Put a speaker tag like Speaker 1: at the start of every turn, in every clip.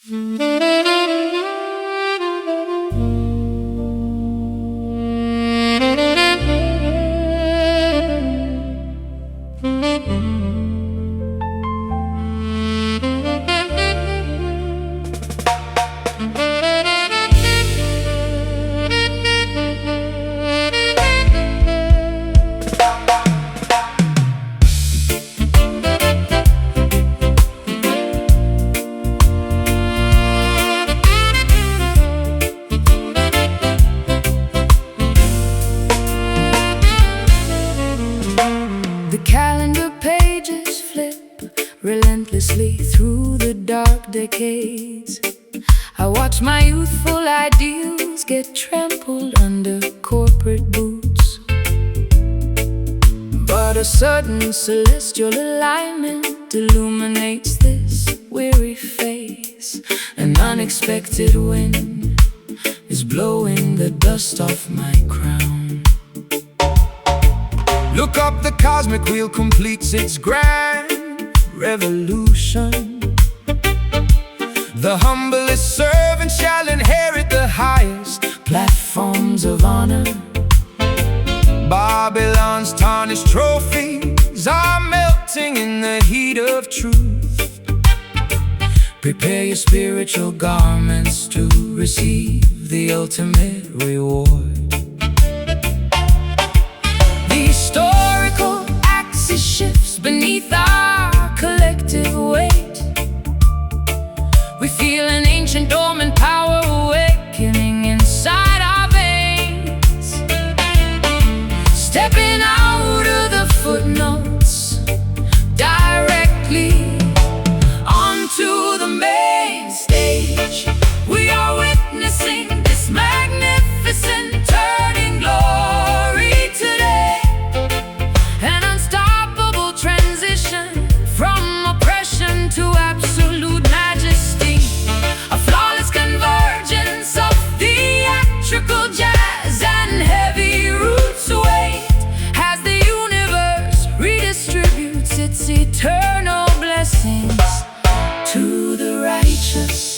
Speaker 1: The calendar pages flip relentlessly through the dark decades. I watch my youthful ideals get trampled under corporate boots. But a sudden celestial alignment illuminates this weary face. An unexpected wind is blowing the dust off my crown.
Speaker 2: Look up, the cosmic wheel completes its grand revolution. The humblest servant shall inherit the highest
Speaker 1: Platforms of honor,
Speaker 2: Babylon's tarnished trophies are melting in the heat of truth.
Speaker 1: prepare your spiritual garments to receive the ultimate reward. The historical axis shifts beneath our collective weight. We feel an ancient dormant power awakening inside our veins. Stepping out of the footnotes directly onto the main stage. We are witnessing this magnificent turning glory today. An unstoppable transition from oppression to absolute majesty. A flawless convergence of theatrical jazz and heavy roots weight as the universe redistributes its eternal blessings to the righteous.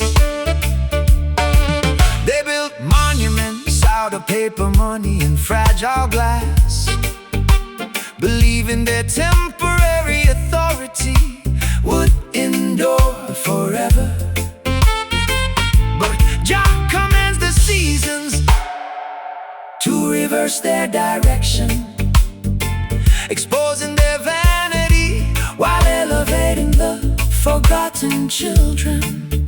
Speaker 2: They built monuments out of paper money and fragile glass, believing their temporary authority would endure forever. But Jah commands the seasons
Speaker 1: To reverse their direction,
Speaker 2: exposing their vanity
Speaker 1: while elevating the forgotten children.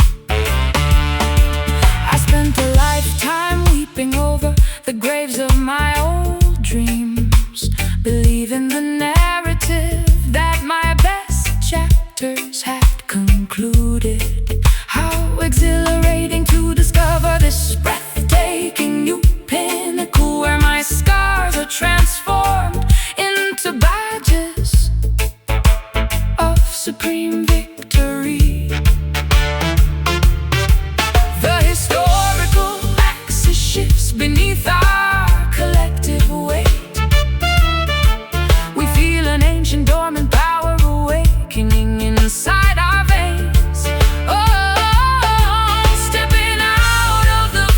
Speaker 1: I spent a lifetime weeping over the graves of my old dreams, believing the narrative that my best chapters had concluded. How exhilarating to discover this breathtaking new pinnacle where my scars are transformed into badges of supreme victory. The historical axis shifts beneath our collective weight. We feel an ancient dormant power awakening inside our veins. Oh, stepping out of the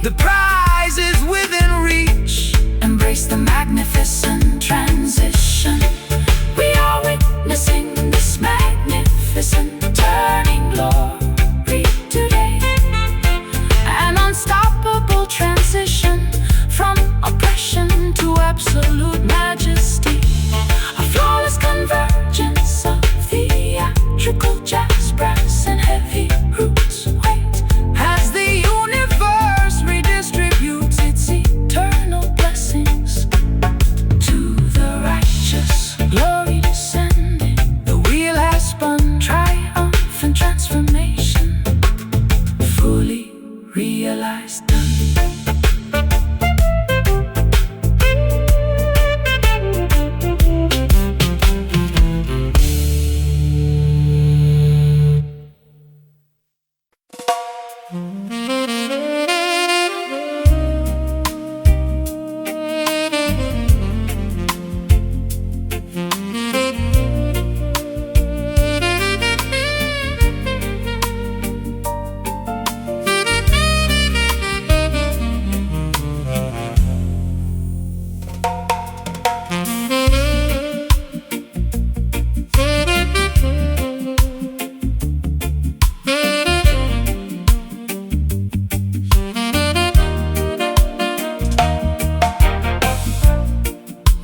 Speaker 2: The prize is within reach.
Speaker 1: Embrace the magnificent transition. We are witnessing this magnificent turning glory today. An unstoppable transition from oppression to absolute majesty. A flawless convergence of theatrical jazz, brass, and heavy roots weight.
Speaker 2: As the universe redistributes its eternal blessings
Speaker 1: To the righteous, glory descending.
Speaker 2: the wheel has spun.
Speaker 1: Triumphant transformation, fully realized, done.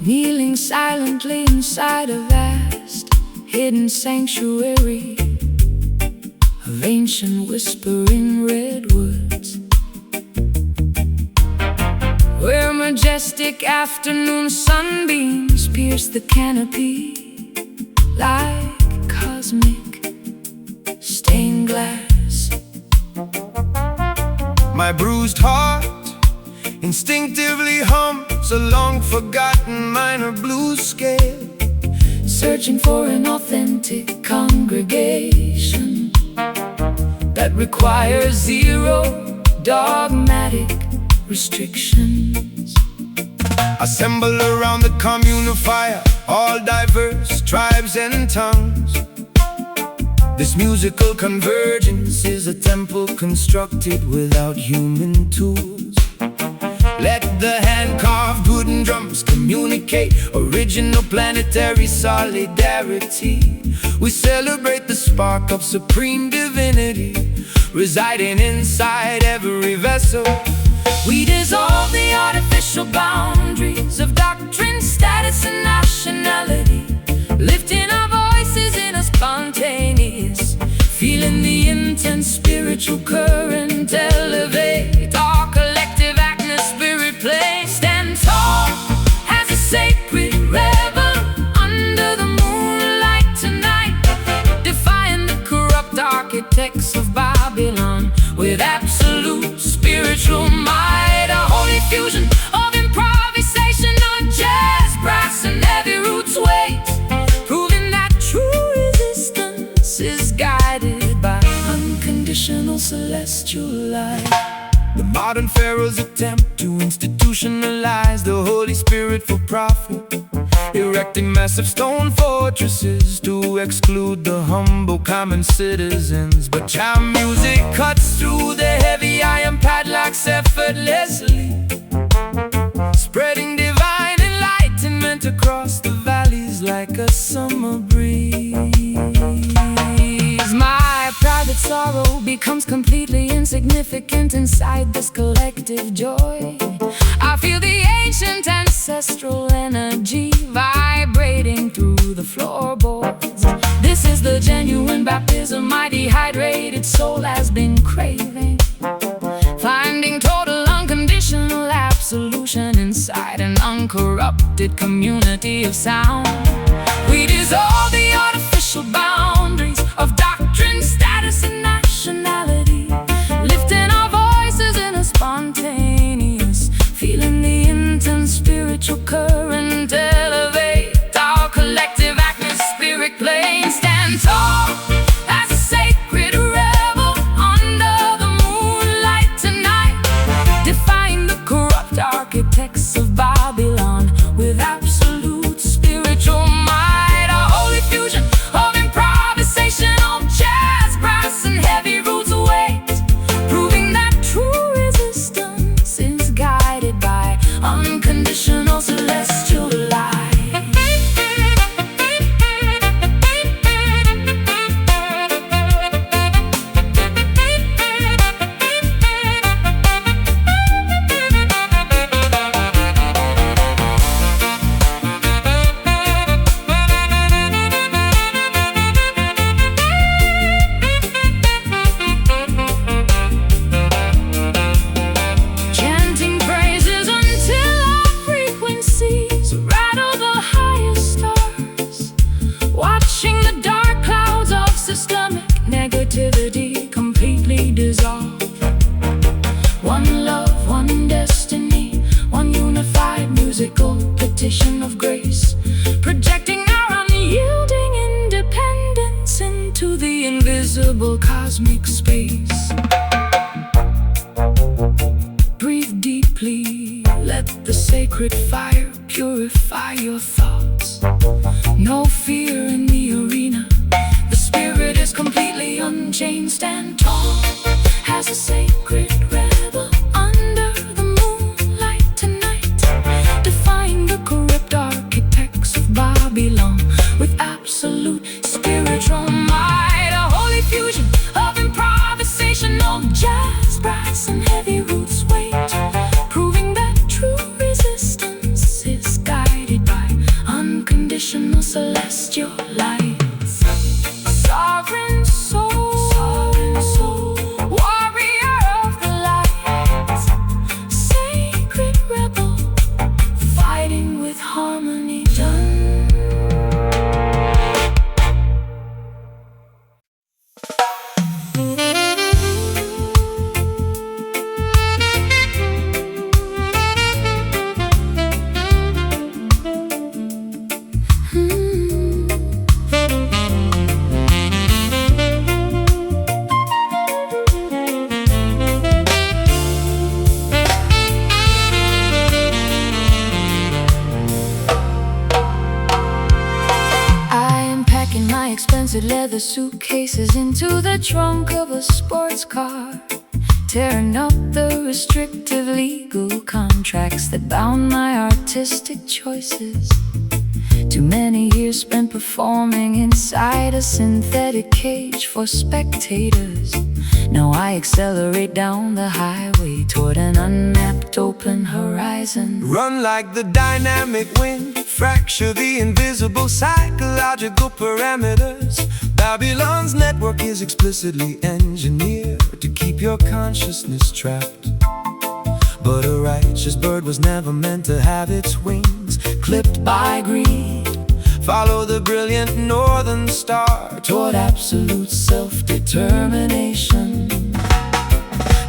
Speaker 1: Kneeling silently inside a vast hidden sanctuary of ancient whispering redwoods, where majestic afternoon sunbeams pierce the canopy like cosmic stained glass.
Speaker 2: My bruised heart instinctively hums a long-forgotten minor blues scale,
Speaker 1: Searching for an authentic congregation that requires zero dogmatic restrictions.
Speaker 2: assemble around the communal fire, all diverse tribes and tongues. This musical convergence is a temple constructed without human tools. Let the hand-carved wooden drums communicate original planetary solidarity. We celebrate the spark of supreme divinity residing inside every vessel.
Speaker 1: We dissolve the artificial boundaries of doctrine, status, and nationality, lifting our voices in a spontaneous, feeling the intense spiritual current elevate our collective spirit play. Stand tall as a sacred rebel under the moonlight tonight, defying the corrupt architects of Babylon with absolute spiritual might. A holy fusion of improvisation on jazz, brass, and heavy roots weight, proving that true resistance is guided by unconditional celestial light.
Speaker 2: The modern pharaoh's attempt to institutionalize the Holy Spirit for profit, erecting massive stone fortresses to exclude the humble common citizens. But jam music cuts through the heavy iron padlocks effortlessly, spreading divine enlightenment across the valleys like a summer breeze.
Speaker 1: My private sorrow becomes completely insignificant inside this collective joy. I feel the ancient ancestral energy vibrating through the floorboards. This is the genuine baptism my dehydrated soul has been craving, finding total unconditional absolution inside an uncorrupted community of sound. We dissolve the artificial boundaries of doctrine, status, and nationality, lifting our voices in a spontaneous, feeling the intense spiritual current elevate our collective atmospheric plane. Stand tall as a sacred rebel under the moonlight tonight, defying the corrupt architects of Babylon with absolute spiritual might. A holy fusion of improvisation on jazz, brass, and heavy roots weight, proving that true resistance watching the dark clouds of systemic negativity completely dissolve. One love, one destiny, one unified musical petition of grace, projecting our unyielding independence into the invisible cosmic space. Breathe deeply, let the sacred fire purify your thoughts. No fear in the arena, the spirit is completely unchained. Stand tall as a sacred rebel under the moonlight tonight, defying the corrupt architects of Babylon with absolute spiritual might. A holy fusion of improvisational jazz, brass and heavy roots weight, proving that true resistance is guided by unconditional celestial light. Sovereign soul, warrior of the light, sacred rebel, fighting with harmony done. Expensive leather suitcases into the trunk of a sports car, tearing up the restrictive legal contracts that bound my artistic choices. Too many years spent performing inside a synthetic cage for spectators. Now I accelerate down the highway toward an unmapped open horizon.
Speaker 2: Run like the dynamic wind, fracture the invisible psychological parameters. Babylon's network is explicitly engineered to keep your consciousness trapped. But a righteous bird was never meant to have its wings clipped by greed. Follow the brilliant northern star toward absolute self-determination.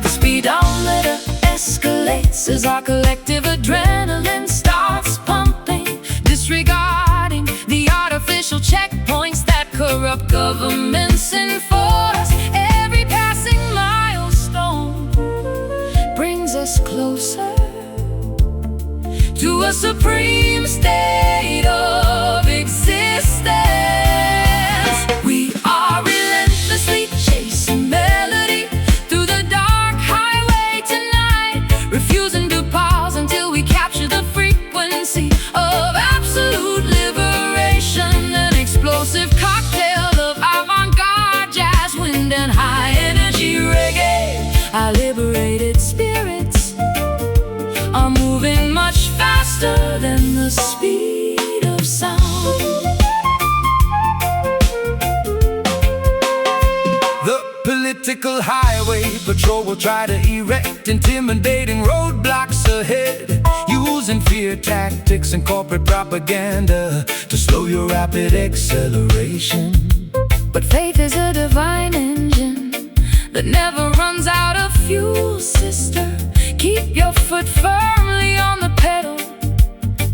Speaker 2: The speedometer escalates as our collective adrenaline starts pumping, disregarding the artificial checkpoints that corrupt governments enforce. Every passing milestone brings us closer to a supreme state of existence. We are relentlessly chasing melody through the dark highway tonight, refusing to pause until we capture the frequency of absolute liberation. An explosive cocktail of avant-garde jazz, wind and high-energy reggae. Our liberated spirits are moving much faster than the speed of sound. The political highway patrol will try to erect intimidating roadblocks ahead, using fear tactics and corporate propaganda to slow your rapid acceleration.
Speaker 1: But faith is a divine engine that never runs out of fuel, sister. Keep your foot firmly on the pedal.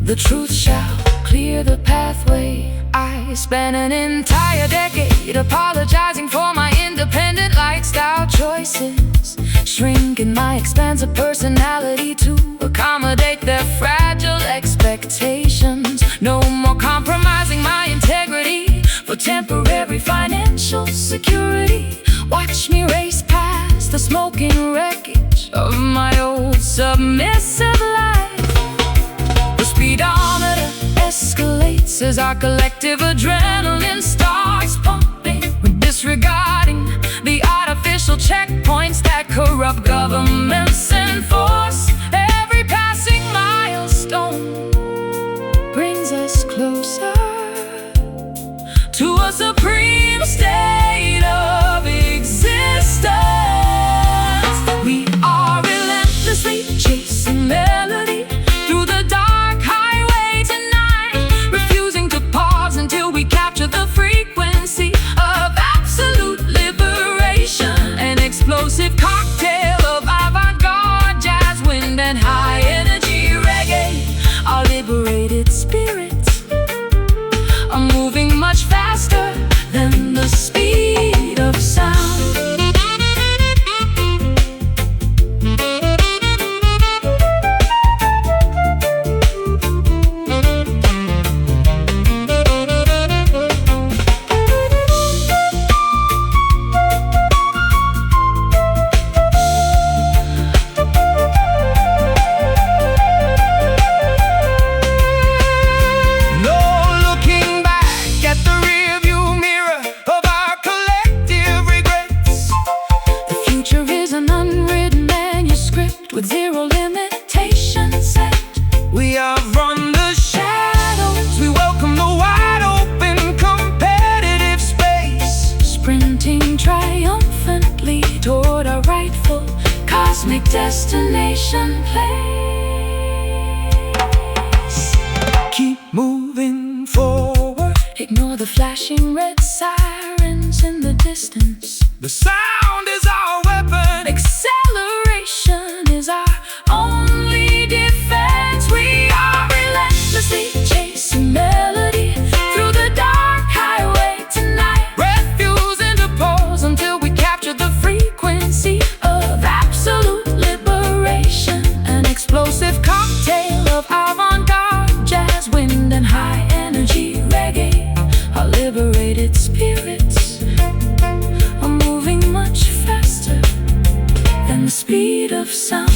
Speaker 1: The truth shall clear the pathway. I spent an entire decade apologizing for my independent lifestyle choices, shrinking my expansive personality to accommodate their fragile expectations. No more compromising my integrity for temporary financial security. Watch me race past the smoking wreckage of my old submissive life. The speedometer escalates as our collective adrenaline starts pumping. We're disregarding the artificial checkpoints that corrupt governments enforce. Every passing milestone brings us closer to a supreme state of existence. We are relentlessly chasing melody through the dark highway tonight, refusing to pause until we capture the frequency the speed of sound. With zero limitations set,
Speaker 2: we outrun the shadows. We welcome the wide open, competitive space,
Speaker 1: sprinting triumphantly toward our rightful cosmic destination place.
Speaker 2: Keep moving forward.
Speaker 1: Ignore the flashing red sirens in the distance.
Speaker 2: The sound is our weapon.
Speaker 1: Acceleration is our only defense. We are relentlessly chasing melody through the dark highway tonight.
Speaker 2: Refuse interpose
Speaker 1: until we capture the frequency of absolute liberation. An explosive cocktail of avant-garde jazz, wind and high energy reggae. Our liberated spirits are moving much faster than the speed of sound.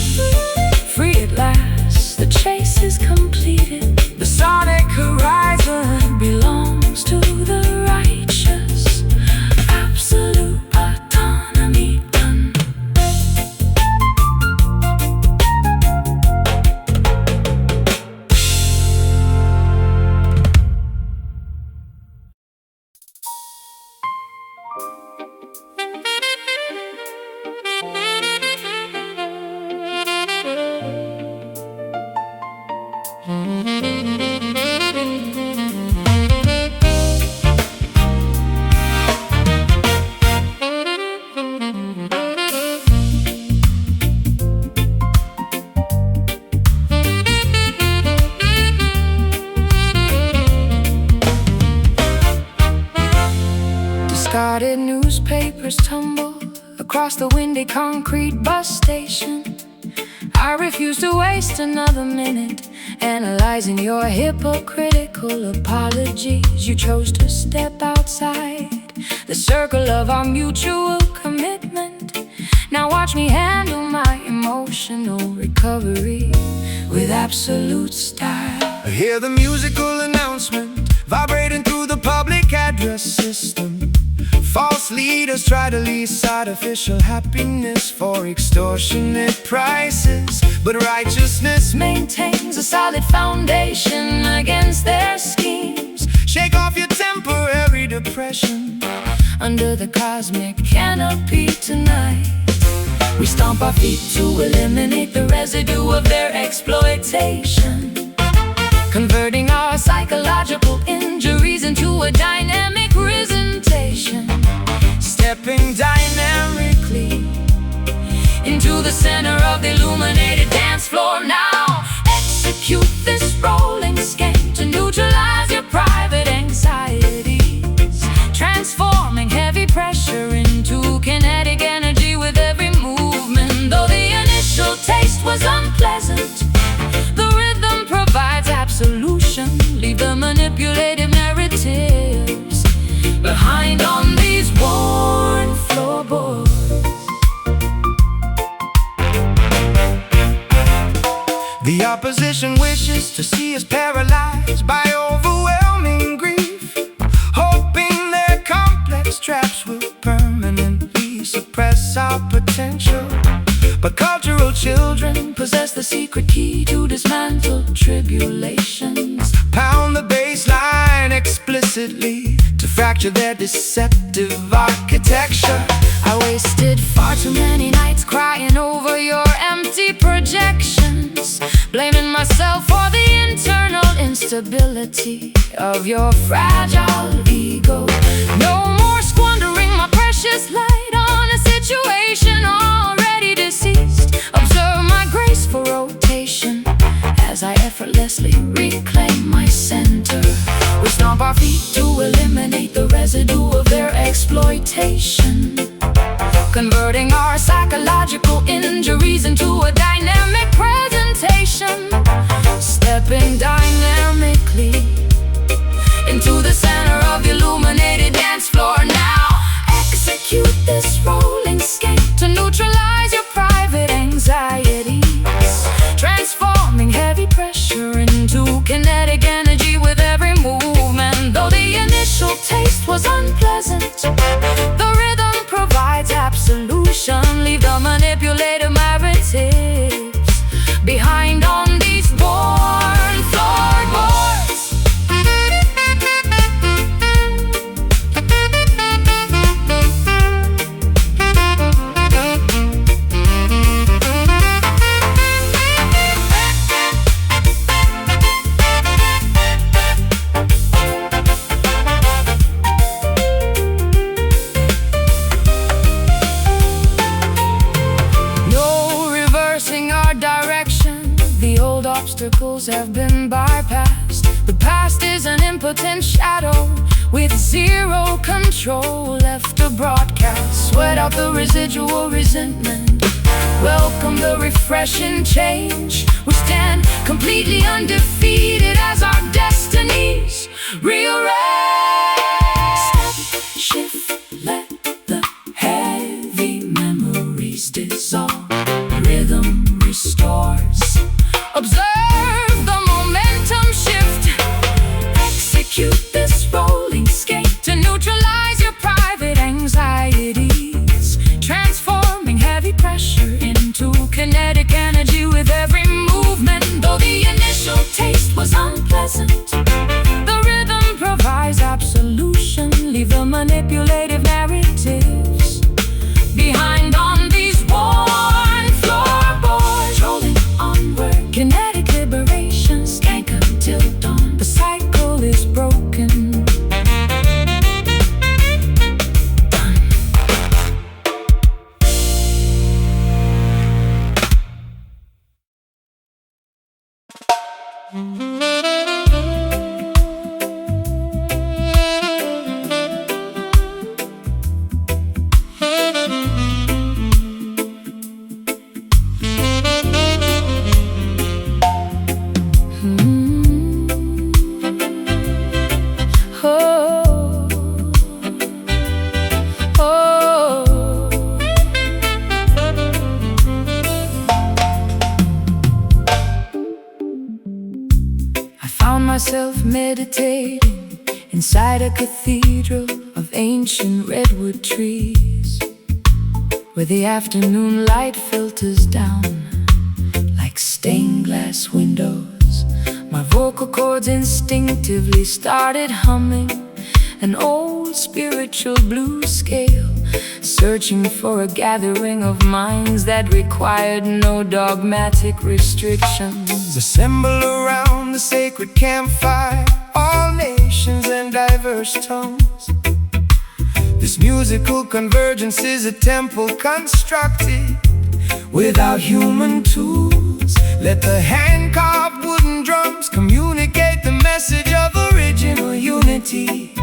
Speaker 1: Free at last, the chase is completed.
Speaker 2: The sonic
Speaker 1: Horizon belongs to the righteous. Absolute autonomy done. Discarded newspapers tumble across the windy concrete bus station. I refuse to waste another minute analyzing your hypocritical apologies. You chose to step outside the circle of our mutual commitment. Now watch me handle my emotional recovery with absolute style.
Speaker 2: I hear the musical announcement vibrating through the public address system. False leaders try to lease artificial happiness for extortionate prices, but righteousness
Speaker 1: maintains a solid foundation against their schemes.
Speaker 2: Shake off your temporary depression
Speaker 1: under the cosmic canopy tonight. We stomp our feet to eliminate the residue of their exploitation, converting our psychological injuries into a dynamic presentation.
Speaker 2: Stepping dynamically
Speaker 1: into the center of the illuminated dance floor now. Execute this rolling scheme to neutralize your private anxieties, transforming heavy pressure into kinetic energy with every movement. Though the initial taste was unpleasant, the rhythm provides absolution. Leave the manipulative narratives behind on these worn floorboards.
Speaker 2: The opposition wishes to see us paralyzed by overwhelming grief, hoping their complex traps will permanently suppress our potential. But cultural children possess the secret key to dismantle tribulations. Pound the bass line explicitly to fracture their deceptive architecture.
Speaker 1: I wasted far too many nights crying over your empty projections, blaming myself for the internal instability of your fragile ego. No more squandering my precious light on a situation already deceased. Observe my graceful rotation as I effortlessly reclaim my center. We stomp our feet to eliminate the residue of their exploitation, converting our psychological injuries into a dynamic presentation, stepping dynamically into the center of the illuminated dance floor. Now execute this rolling skate to neutralize your private anxieties, transforming heavy pressure into kinetic energy with every movement. Though the initial taste was unpleasant, the rhythm provides absolution. Leave the manipulative narratives behind on these born floorboards. Obstacles have been bypassed. The past is an impotent shadow with zero control, left to broadcast. Sweat out the residual resentment, welcome the refreshing change. We stand completely undefeated as our destinies rearrange. Step, shift, let the heavy memories dissolve. Rhythm restores. Observe the momentum shift. Execute this rolling skate to neutralize your private anxieties, transforming heavy pressure into kinetic energy with every movement. Though the initial taste was unpleasant, the rhythm provides absolution. Leave the manipulative narratives behind on these worn floorboards. Rolling onward, kinetic liberation, skank until dawn. The cycle is broken. Done. Myself meditating inside a cathedral of ancient redwood trees, where the afternoon light filters down like stained glass windows. My vocal cords instinctively started humming an old spiritual blues scale, searching for a gathering of minds that required no dogmatic restrictions.
Speaker 2: Assemble around the sacred campfire, all nations and diverse tongues. This musical convergence is a temple constructed without human tools. Let the hand-carved wooden drums communicate the message of original unity.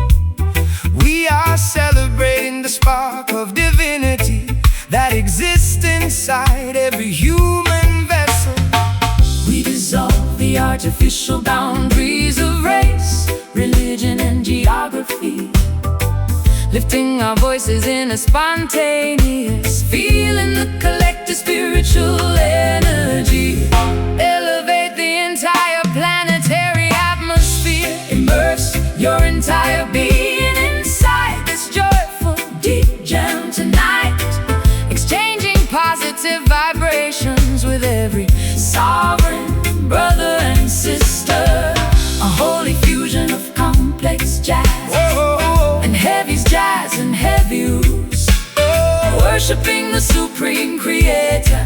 Speaker 2: We are celebrating the spark of divinity that exists inside every human vessel.
Speaker 1: We dissolve the artificial boundaries of race, religion, and geography, lifting our voices in a spontaneous feeling the collective spiritual energy. Elevate the entire planetary atmosphere, immerse your entire being inside this joyful deep jam tonight, exchanging positive vibrations with every sovereign brother and sister. A holy fusion of complex jazz and heavy's jazz and heavy's, worshiping the supreme creator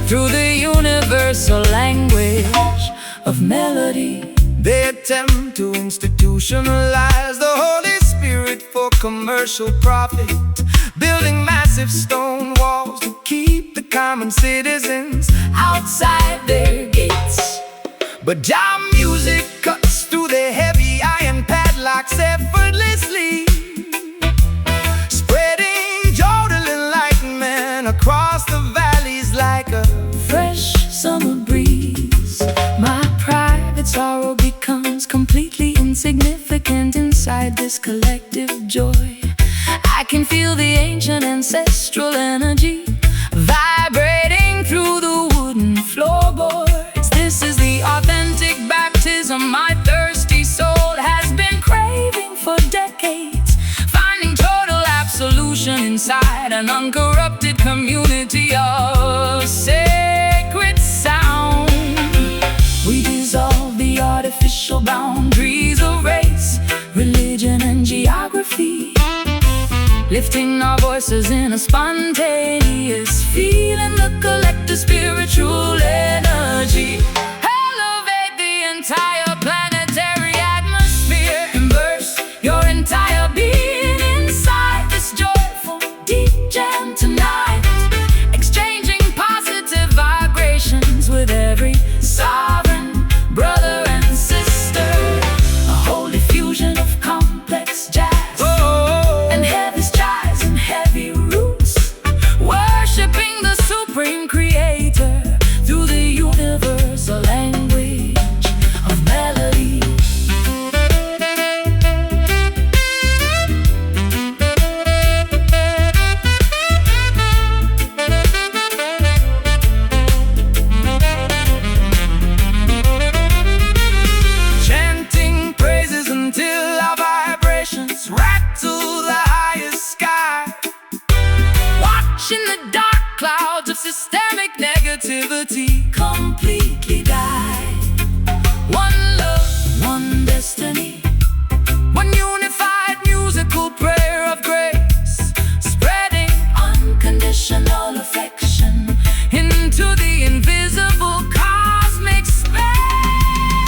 Speaker 1: through the universal language of melody.
Speaker 2: They attempt to institutionalize the Holy Spirit for commercial profit, building massive stone walls to keep the common citizens
Speaker 1: outside their gates.
Speaker 2: But jam music cuts through the heavy iron padlocks effortlessly,
Speaker 1: joy. I can feel the ancient ancestral energy vibrating through the wooden floorboards. This is the authentic baptism my thirsty soul has been craving for decades, finding total absolution inside an uncorrupted community of sacred sound. We dissolve the artificial boundaries of race, religion, and geography, lifting our voices in a spontaneous feeling, the collective spiritual energy. Elevate the entire planetary atmosphere, immerse your entire being inside this joyful deep jam tonight, exchanging positive vibrations with every sovereign brother and sister. A holy fusion of complex jazz and heavy's jazz and heavy roots, worshiping the supreme creator through the universal language of melody. Chanting praises until our vibrations rattle the highest sky, watching the dark clouds of systemic negativity completely die. One love, one destiny, one unified musical prayer of grace, spreading unconditional affection into the invisible cosmic space.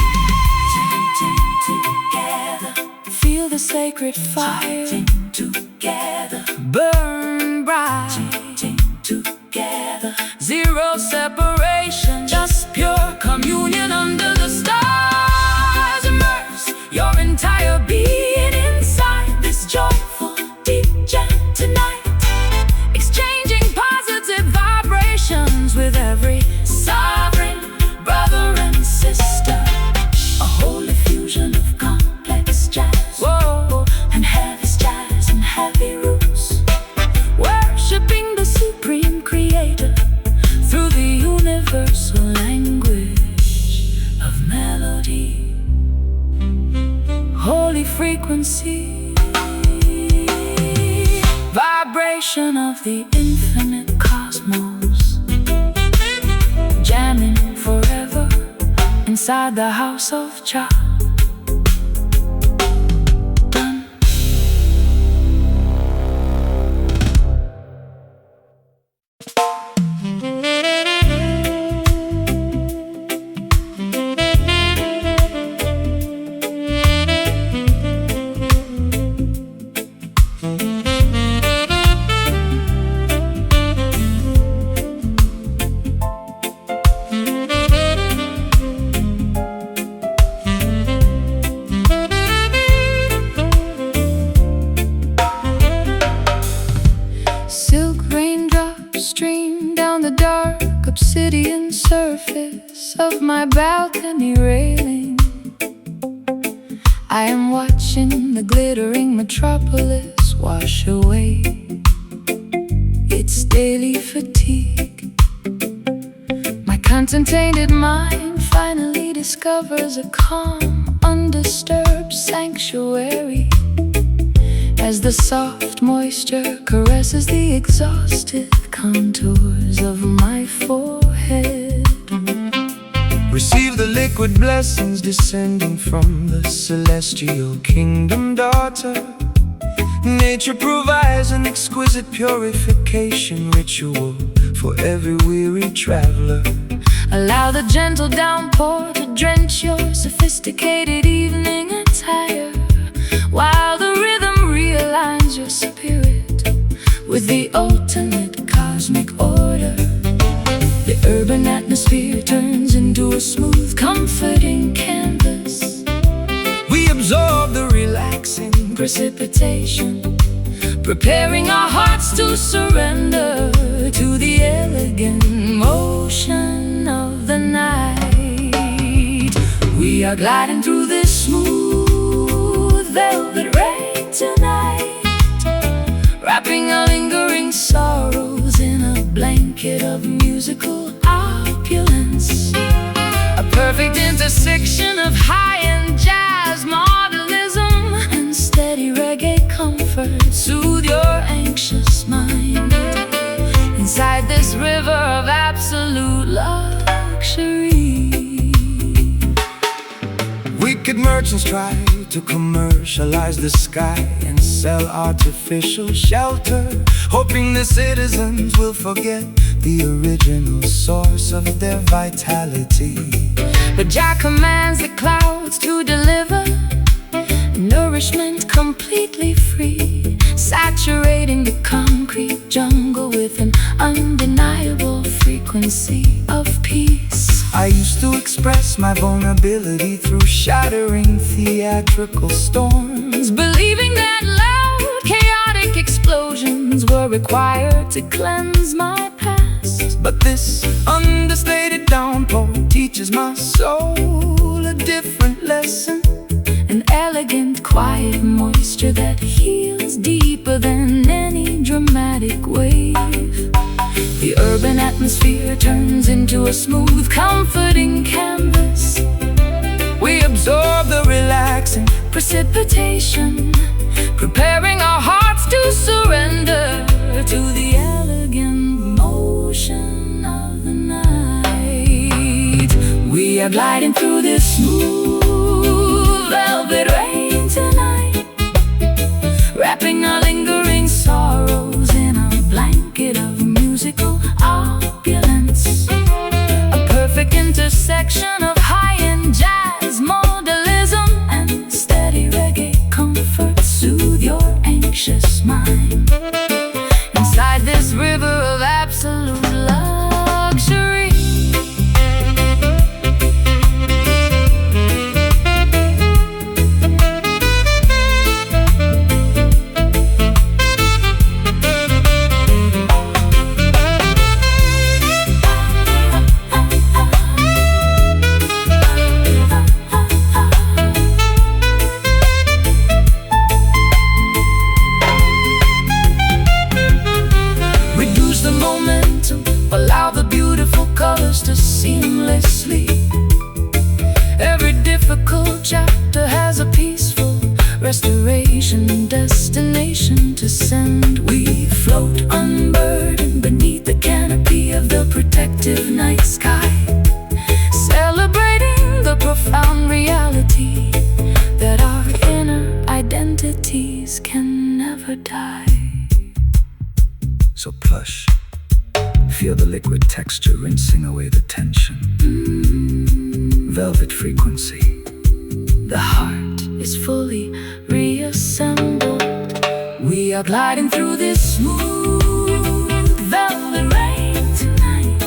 Speaker 1: Chanting together, feel the sacred fire. Chanting together, burn bright. Chanting together, zero separation, just pure communion under the stars. Immerse your entire being inside this joyful deep jam tonight, exchanging positive vibrations with every sovereign brother and sister. A holy fusion of complex jazz, whoa, and heavy jazz and heavy roots, worshiping the supreme creator through the universal language of melody. Holy frequency, vibration of the infinite cosmos, jamming forever inside the house of Jah. Silk raindrops stream down the dark obsidian surface of my balcony railing. I am watching the glittering metropolis wash away its daily fatigue. My content-tainted mind finally discovers a calm, undisturbed sanctuary as the soft moisture caresses the exhausted contours of my forehead.
Speaker 2: Receive the liquid blessings descending from the celestial kingdom, daughter. Nature provides an exquisite purification ritual for every weary traveler.
Speaker 1: Allow the gentle downpour to drench your sophisticated evening attire, while the rhythm realigns your spirit with the ultimate cosmic order. The urban atmosphere turns into a smooth, comforting canvas.
Speaker 2: We absorb the relaxing
Speaker 1: precipitation, preparing our hearts to surrender to the elegant motion of the night. We are gliding through this smooth velvet rain tonight, wrapping our lingering sorrows in a blanket of musical opulence. A perfect intersection of high-end jazz, modernism, and steady reggae comfort. Soothe your anxious mind inside this river of absolute luxury.
Speaker 2: Wicked merchants try to commercialize the sky and sell artificial shelter, hoping the citizens will forget the original source of their vitality.
Speaker 1: But Jah commands the clouds to deliver nourishment completely free, saturating the concrete jungle with an undeniable frequency of peace.
Speaker 2: I used to express my vulnerability through shattering theatrical storms,
Speaker 1: believing that loud, chaotic explosions were required to cleanse my past.
Speaker 2: but this understated downpour teaches my soul a different lesson.
Speaker 1: An elegant, quiet moisture that heals deeper than any dramatic wave. The urban atmosphere turns into a smooth, comforting canvas.
Speaker 2: We absorb the relaxing
Speaker 1: Precipitation, preparing our hearts to surrender to the elegant motion of the night. We are gliding through this smooth velvet rain tonight, wrapping our lingering sorrows in a blanket of musical opulence. A perfect intersection of high-end jazz, modernism, and steady reggae comfort. Soothe your anxious mind inside this river of absolute luxury. Allow the beautiful colors to seamlessly. Every difficult chapter has a peaceful restoration destination to send. We float unburdened beneath the canopy of the protective night sky, celebrating the profound reality that our inner identities can never die.
Speaker 2: So plush, feel the liquid texture rinsing away the tension. Velvet frequency.
Speaker 1: The heart is fully reassembled. We are gliding through this smooth velvet rain tonight,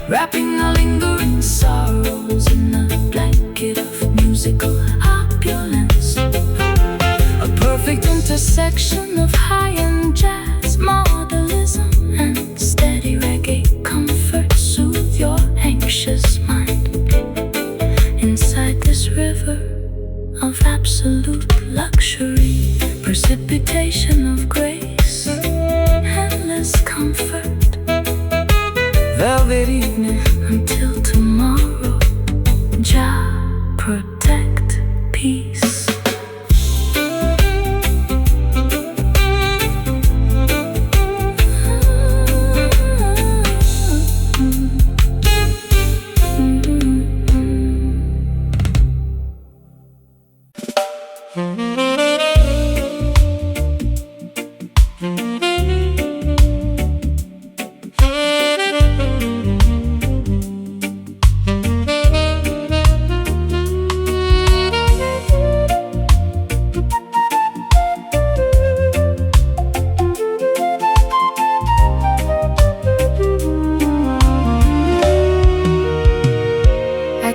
Speaker 1: wrapping our lingering sorrows in a blanket of musical opulence. A perfect intersection of high-end jazz, modernism, and steady reggae comfort. Soothe your anxious mind inside this river of absolute luxury. Precipitation of grace, endless comfort.
Speaker 2: Velvet evening
Speaker 1: Until tomorrow, Jah protect peace.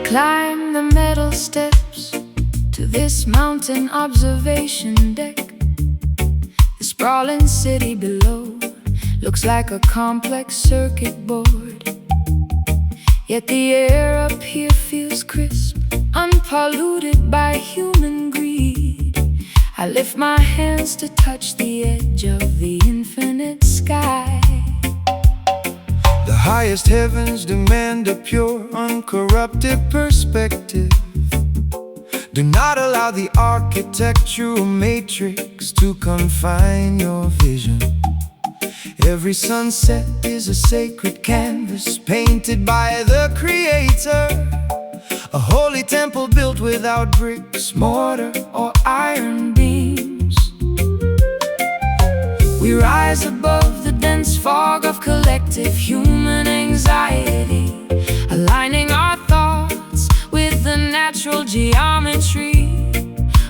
Speaker 1: Climb the metal steps to this mountain observation deck. The sprawling city below looks like a complex circuit board, yet the air up here feels crisp, unpolluted by human greed. I lift my hands to touch the edge of the infinite sky.
Speaker 2: The highest heavens demand a pure, uncorrupted perspective. Do not allow the architectural matrix to confine your vision. Every sunset is a sacred canvas painted by the Creator, a holy temple built without bricks, mortar, or iron beams. We rise above the dense fog of collective human anxiety, aligning our thoughts with the natural geometry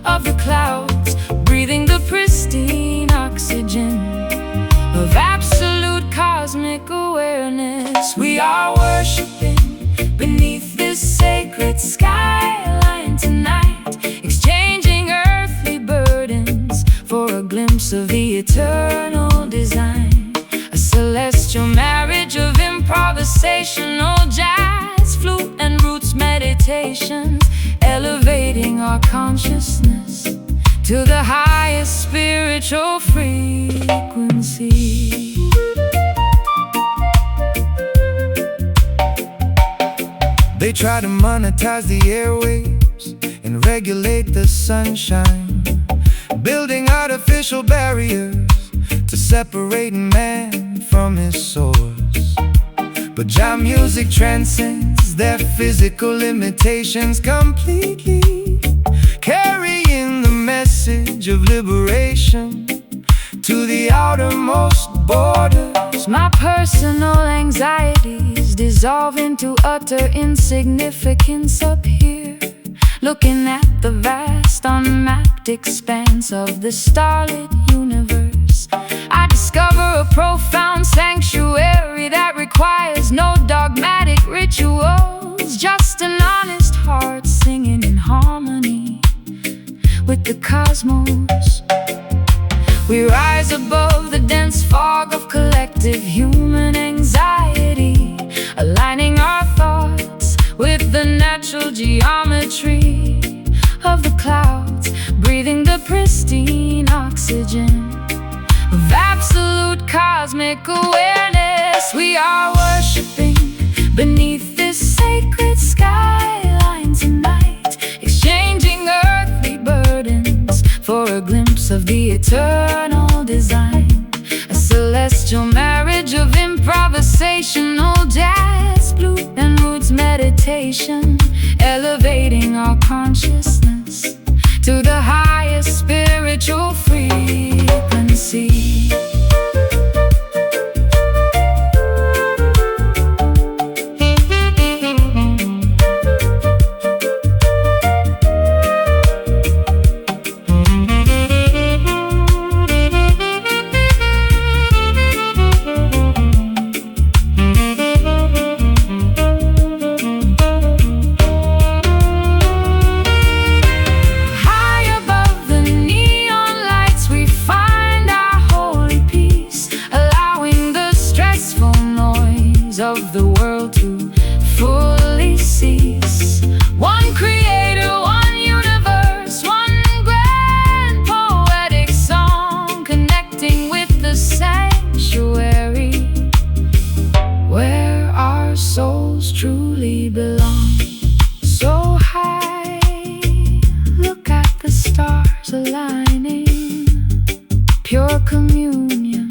Speaker 2: of the clouds, breathing the pristine oxygen of absolute cosmic awareness. We are worshiping beneath this sacred skyline tonight, exchanging earthly burdens for a glimpse of the eternal design. A celestial marriage of improvisational jazz, flute and roots meditations, elevating our consciousness to the highest spiritual frequency. They try to monetize the airwaves and regulate the sunshine, building artificial barriers to separate man from his source. But jam music transcends their physical limitations completely, carrying the message of liberation to the outermost borders. My personal anxieties dissolve into utter insignificance up here, looking at the vast unmapped expanse of the starlit universe. I discover a profound sanctuary that requires no dogmatic rituals, just an honest heart singing in harmony with the cosmos. We rise above the dense fog of collective human anxiety, aligning our thoughts with the natural geometry of the clouds, breathing the pristine oxygen of absolute cosmic awareness. We are worshiping beneath this sacred skyline tonight, exchanging earthly burdens for a glimpse of the eternal design. A celestial marriage of improvisational jazz, flute and roots meditation, elevating our consciousness to the highest spiritual frequency. Of the world to fully cease. One creator, one universe, one grand poetic song, connecting with the sanctuary where our souls truly belong. So high, look at the stars aligning, pure communion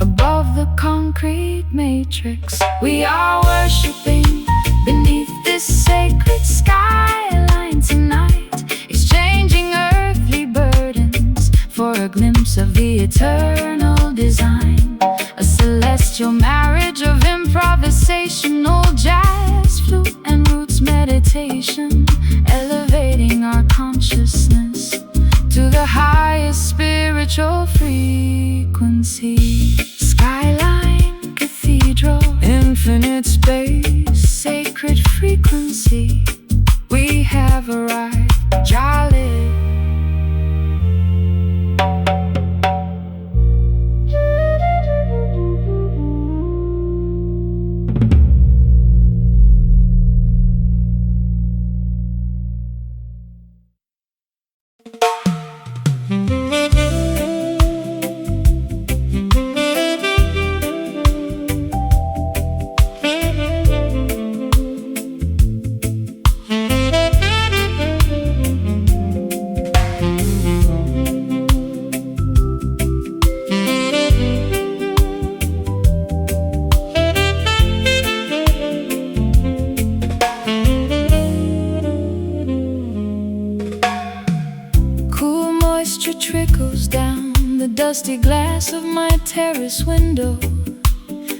Speaker 2: above the concrete matrix. We are worshiping beneath this sacred skyline tonight, exchanging earthly burdens for a glimpse of the eternal design. A celestial marriage of improvisational jazz, flute and roots meditation, elevating our consciousness to the highest spiritual frequency. Skyline cathedral, infinite space, sacred frequency. We have arrived, jolly.
Speaker 1: dusty glass of my terrace window.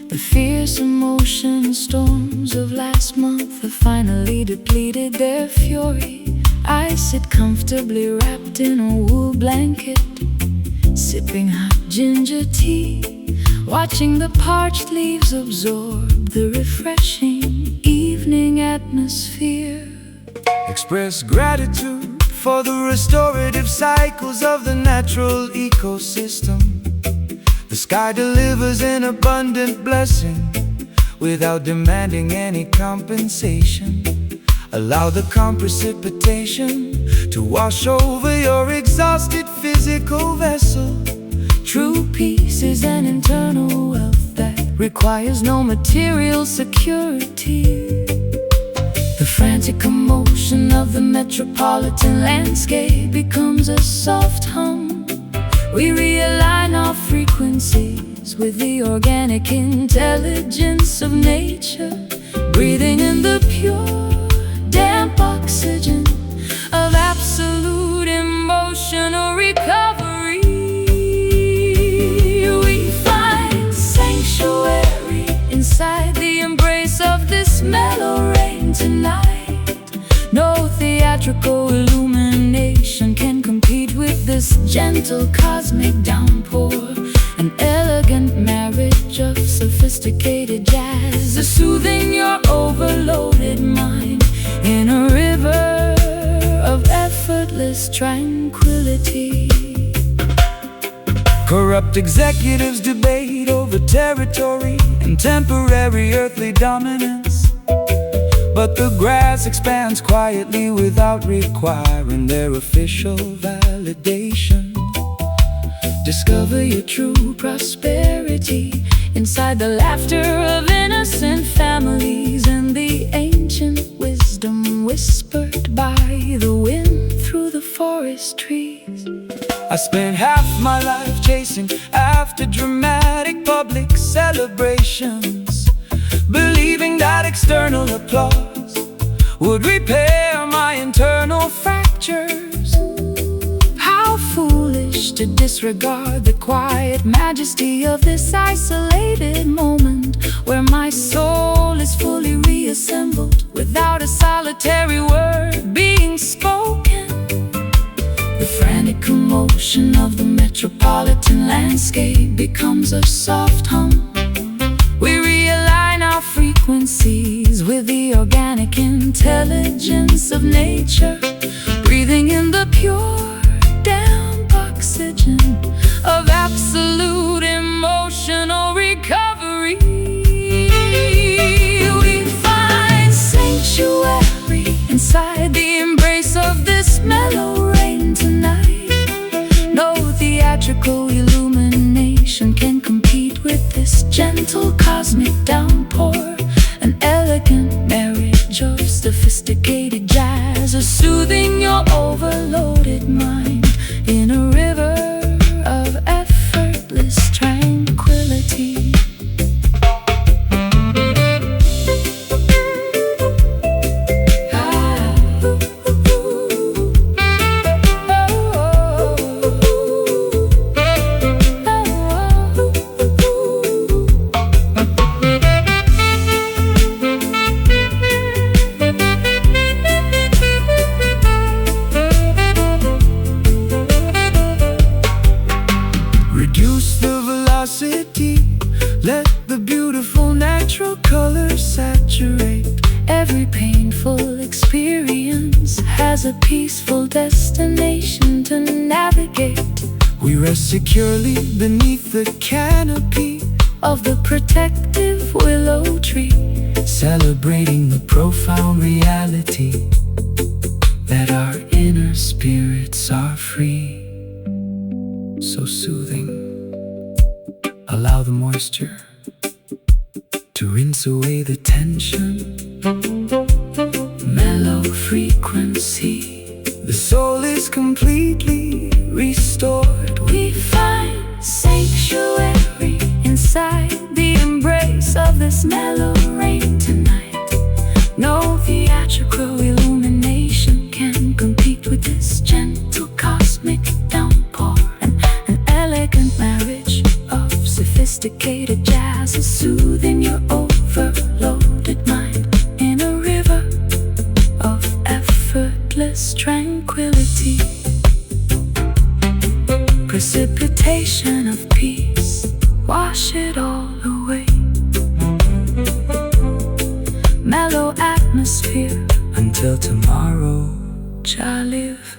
Speaker 1: The fierce emotion storms of last month have finally depleted their fury. I sit comfortably wrapped in a wool blanket, sipping hot ginger tea, watching the parched leaves absorb the refreshing evening atmosphere.
Speaker 2: Express gratitude for the restorative cycles of the natural ecosystem. The sky delivers an abundant blessing without demanding any compensation. Allow the calm precipitation to wash over your exhausted physical vessel.
Speaker 1: True peace is an internal wealth that requires no material security. The frantic commotion of the metropolitan landscape becomes a soft hum. We realign our frequencies with the organic intelligence of nature, breathing in the pure, damp oxygen of absolute emotional recovery. We find sanctuary inside the embrace of this mellow rain tonight. No theatrical illumination can compete with this gentle cosmic downpour. An elegant marriage of sophisticated jazz is soothing your overloaded mind in a river of effortless tranquility.
Speaker 2: Corrupt executives debate over territory and temporary earthly dominance, but the grass expands quietly without requiring their official validation.
Speaker 1: Discover your true prosperity inside the laughter of innocent families and the ancient wisdom whispered by the wind through the forest trees.
Speaker 2: I spent half my life chasing after dramatic public celebrations, believing that external applause would repair my internal fractures.
Speaker 1: How foolish to disregard the quiet majesty of this isolated moment, where my soul is fully reassembled without a solitary word being spoken. The frantic commotion of the metropolitan landscape becomes a soft hum. We realign our frequencies with the organic intelligence of nature, breathing in the pure, damp oxygen of absolute emotional recovery. We find sanctuary inside the embrace of this mellow rain tonight. No theatrical illumination can compete with this gentle cosmic downpour. An elegant marriage of sophisticated jazz is soothing your overloaded mind in a river of effortless tranquility.
Speaker 2: Let the beautiful natural colors saturate.
Speaker 1: Every painful experience has a peaceful destination to navigate.
Speaker 2: We rest securely beneath the canopy
Speaker 1: of the protective willow tree,
Speaker 2: celebrating the profound reality that our inner spirits are free. So soothing. Allow the moisture to rinse away the tension.
Speaker 1: Mellow frequency,
Speaker 2: the soul is completely restored.
Speaker 1: We find sanctuary inside the embrace of this mellow rain tonight. No theatrical illumination can compete with this gentle cosmic downpour. An elegant marriage sophisticated jazz is soothing your overloaded mind in a river of effortless tranquility. Precipitation of peace, wash it all away. Mellow atmosphere until tomorrow, shall live.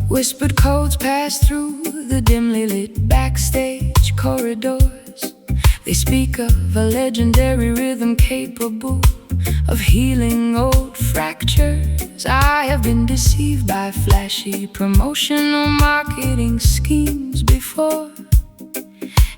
Speaker 1: Whispered codes pass through the dimly lit backstage corridors. They speak of a legendary rhythm capable of healing old fractures. I have been deceived by flashy promotional marketing schemes before.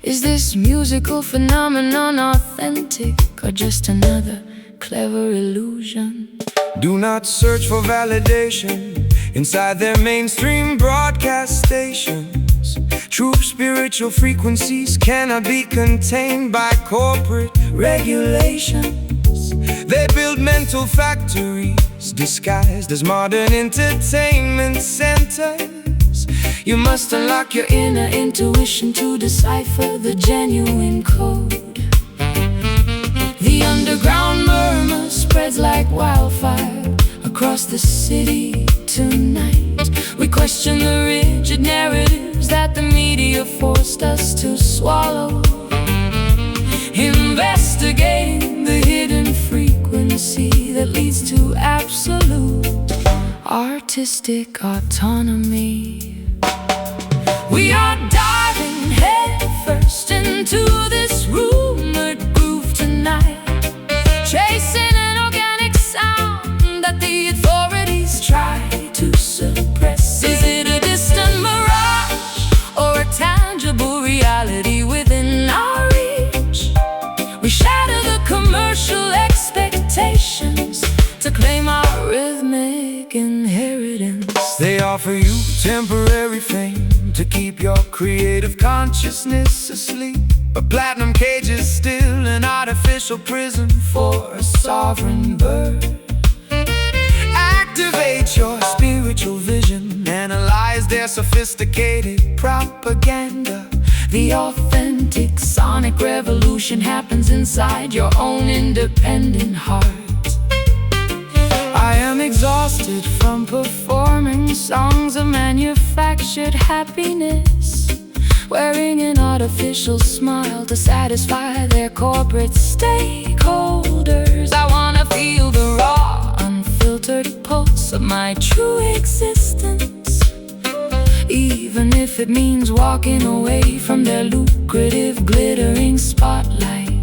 Speaker 1: Is this musical phenomenon authentic or just another clever illusion?
Speaker 2: Do not search for validation inside their mainstream broadcast stations. True spiritual frequencies cannot be contained by corporate regulations. They build mental factories disguised as modern entertainment centers. You must unlock your inner intuition to decipher the genuine code. The underground murmur spreads like wildfire across the city tonight. We question the rigid narratives that the media forced us to swallow. Investigating the hidden frequency that leads to absolute artistic autonomy. We are diving headfirst into this rumored groove tonight, chasing an organic sound that the authorities try to suppress. Is it a distant mirage or a tangible reality within our reach? We shatter the commercial expectations to claim our rhythmic inheritance. They offer you temporary fame to keep your creative consciousness asleep. But platinum cage is still an artificial prison for a sovereign bird. Activate your spiritual vision, analyze their sophisticated propaganda. The authentic sonic revolution happens inside your own independent heart. I am exhausted from performing songs of manufactured happiness, wearing an artificial smile to satisfy their corporate stakeholders. I wanna feel the raw, unfiltered pulse of my true existence, even if it means walking away from their lucrative, glittering spotlight.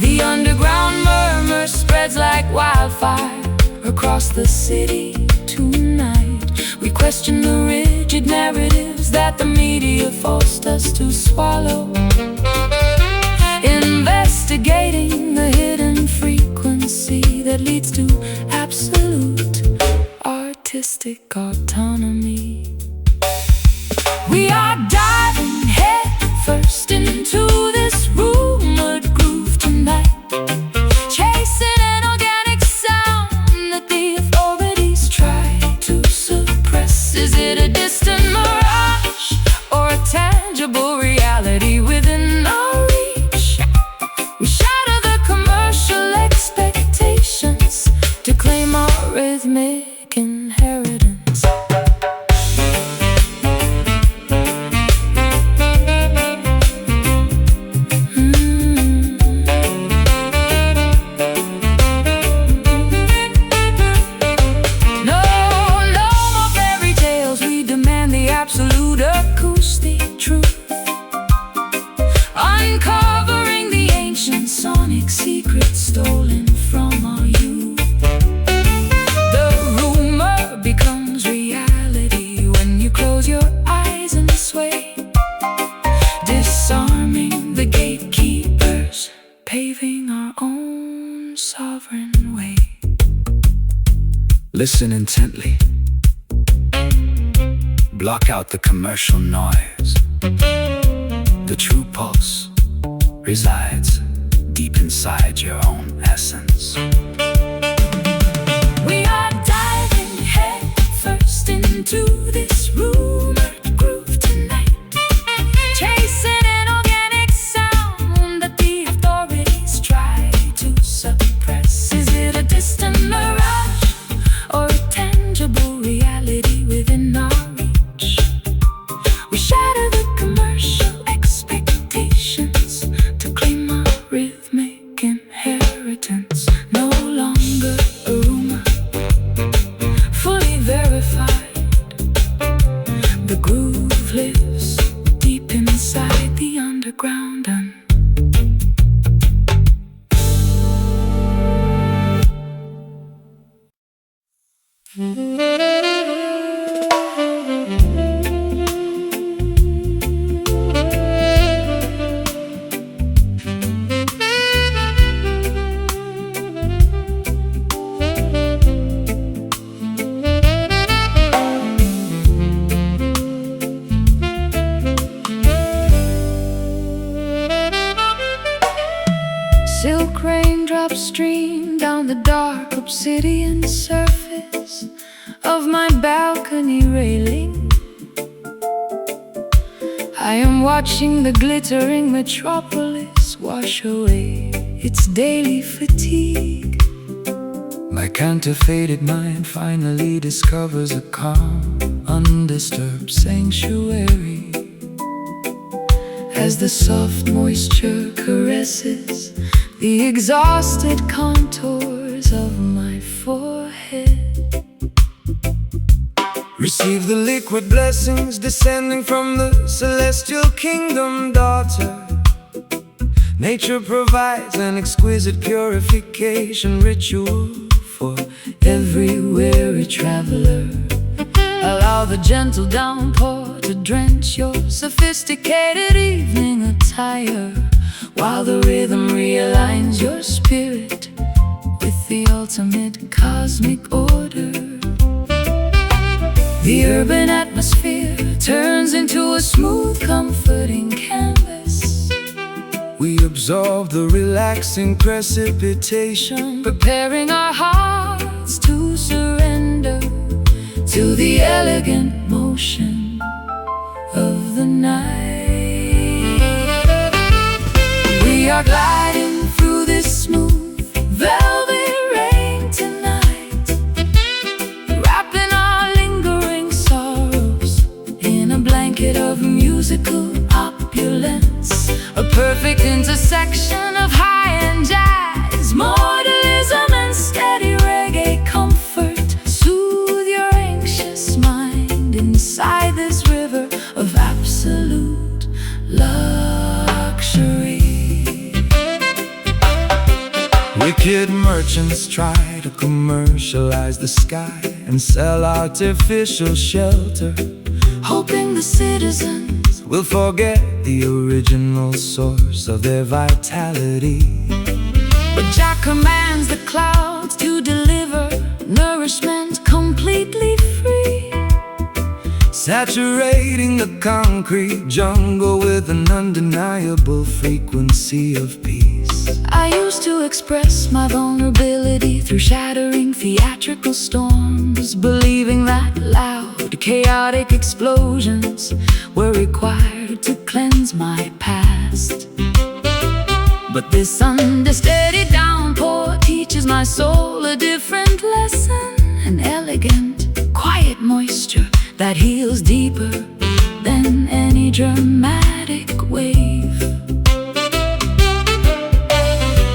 Speaker 2: The underground murmur spreads like wildfire across the city tonight. We question the rigid narratives that the media forced us to swallow. Investigating the hidden frequency that leads to absolute artistic autonomy. We are diving headfirst into this rumored groove tonight, chasing an organic sound that the authorities try to suppress. Is it a distant mirage or a tangible reality within our reach? We shatter the commercial expectations to claim our rhythmic inheritance. Listen intently. Block out the commercial noise. The true pulse resides deep inside your own essence.
Speaker 1: We are diving head first into this rumored groove tonight, chasing an organic sound that the authorities try to suppress. Is it a distant mirage or a tangible reality within our reach? We shatter the commercial expectations to claim our rhythmic inheritance. No longer a rumor, fully verified. The groove lives deep inside the underground and silk raindrops stream down the dark obsidian surface of my balcony railing. I am watching the glittering metropolis wash away its daily fatigue.
Speaker 2: My counterfeited mind finally discovers a calm, undisturbed sanctuary.
Speaker 1: As the soft moisture caresses the exhausted contours of my forehead.
Speaker 2: Receive the liquid blessings descending from the celestial kingdom, daughter. Nature provides an exquisite purification ritual for
Speaker 1: Every weary traveler, allow the gentle downpour to drench your sophisticated evening attire, while the rhythm realigns your spirit with the ultimate cosmic order. The urban atmosphere turns into a smooth, comforting canvas.
Speaker 2: we absorb the relaxing precipitation,
Speaker 1: preparing our hearts to surrender to the elegant motion of the night. We are gliding through this smooth, velvet rain tonight, wrapping our lingering sorrows in a blanket of musical opulence. A perfect intersection of high-end jazz, mortalism and steady reggae comfort. Soothe your anxious mind inside this river of absolute luxury.
Speaker 2: wicked merchants try to commercialize the sky and sell artificial shelter,
Speaker 1: Hoping the citizens
Speaker 2: will forget the original source of their vitality.
Speaker 1: But Jah commands the clouds to deliver nourishment completely free,
Speaker 2: Saturating the concrete jungle with an undeniable frequency of peace.
Speaker 1: I used to express my vulnerability through shattering theatrical storms, believing that loud, chaotic explosions were required to cleanse my past. But this understeady downpour teaches my soul a different lesson, an elegant, quiet moisture that heals deeper than any dramatic wave.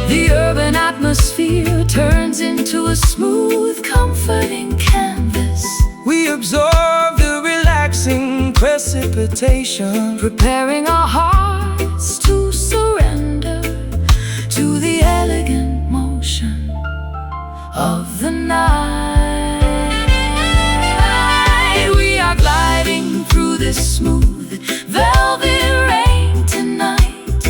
Speaker 1: The urban atmosphere turns into a smooth, comforting canvas.
Speaker 2: We absorb the relaxing precipitation,
Speaker 1: Preparing our hearts to surrender to the elegant motion of the night. We are gliding through this smooth, velvet rain tonight,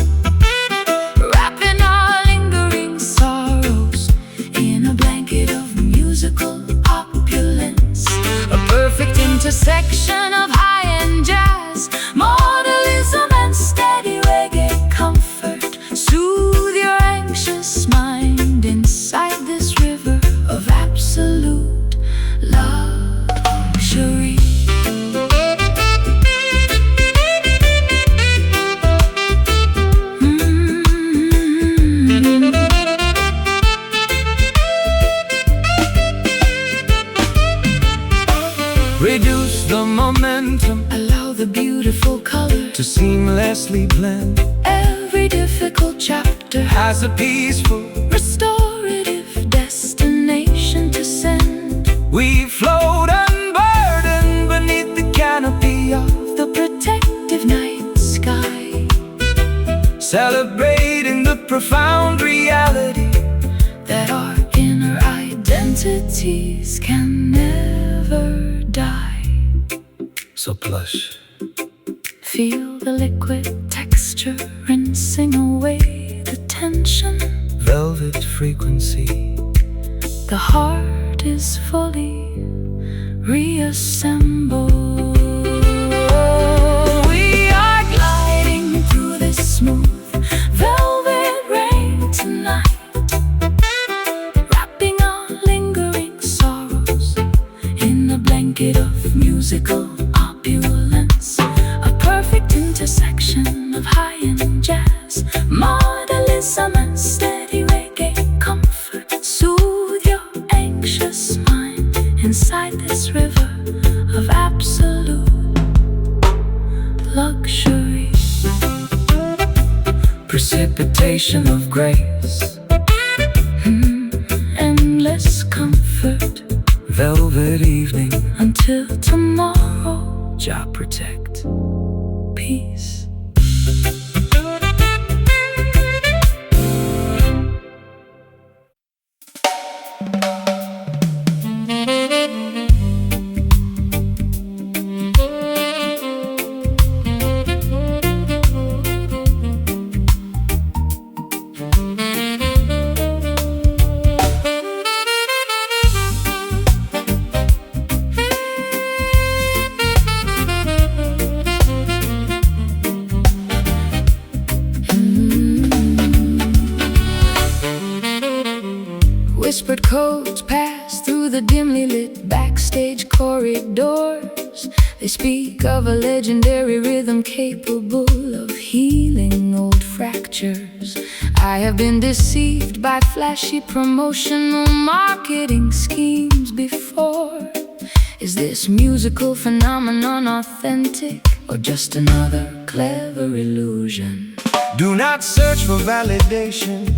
Speaker 1: wrapping our lingering sorrows in a blanket of musical opulence.
Speaker 2: seamlessly blend.
Speaker 1: Every difficult chapter
Speaker 2: Has a peaceful
Speaker 1: restorative destination to send.
Speaker 2: We float unburdened beneath the canopy of
Speaker 1: The protective night sky,
Speaker 2: celebrating the profound reality
Speaker 1: that our inner identities can never die.
Speaker 2: so plush.
Speaker 1: Feel the liquid texture rinsing away the tension.
Speaker 2: Velvet frequency.
Speaker 1: The heart is fully reassembled. We are gliding through this smooth velvet rain tonight, wrapping our lingering sorrows in a blanket of musical opulence. A perfect intersection of high-end jazz, modernism and steady reggae comfort. Soothe your anxious mind inside this river of absolute luxury.
Speaker 2: Precipitation of grace.
Speaker 1: Endless comfort
Speaker 2: Velvet evening.
Speaker 1: until tomorrow.
Speaker 2: Jah protect.
Speaker 1: Peace. Whispered codes pass through the dimly lit backstage corridors. They speak of a legendary rhythm capable of healing old fractures. I have been deceived by flashy promotional marketing schemes before. Is this musical phenomenon authentic, or just another clever illusion?
Speaker 2: Do not search for validation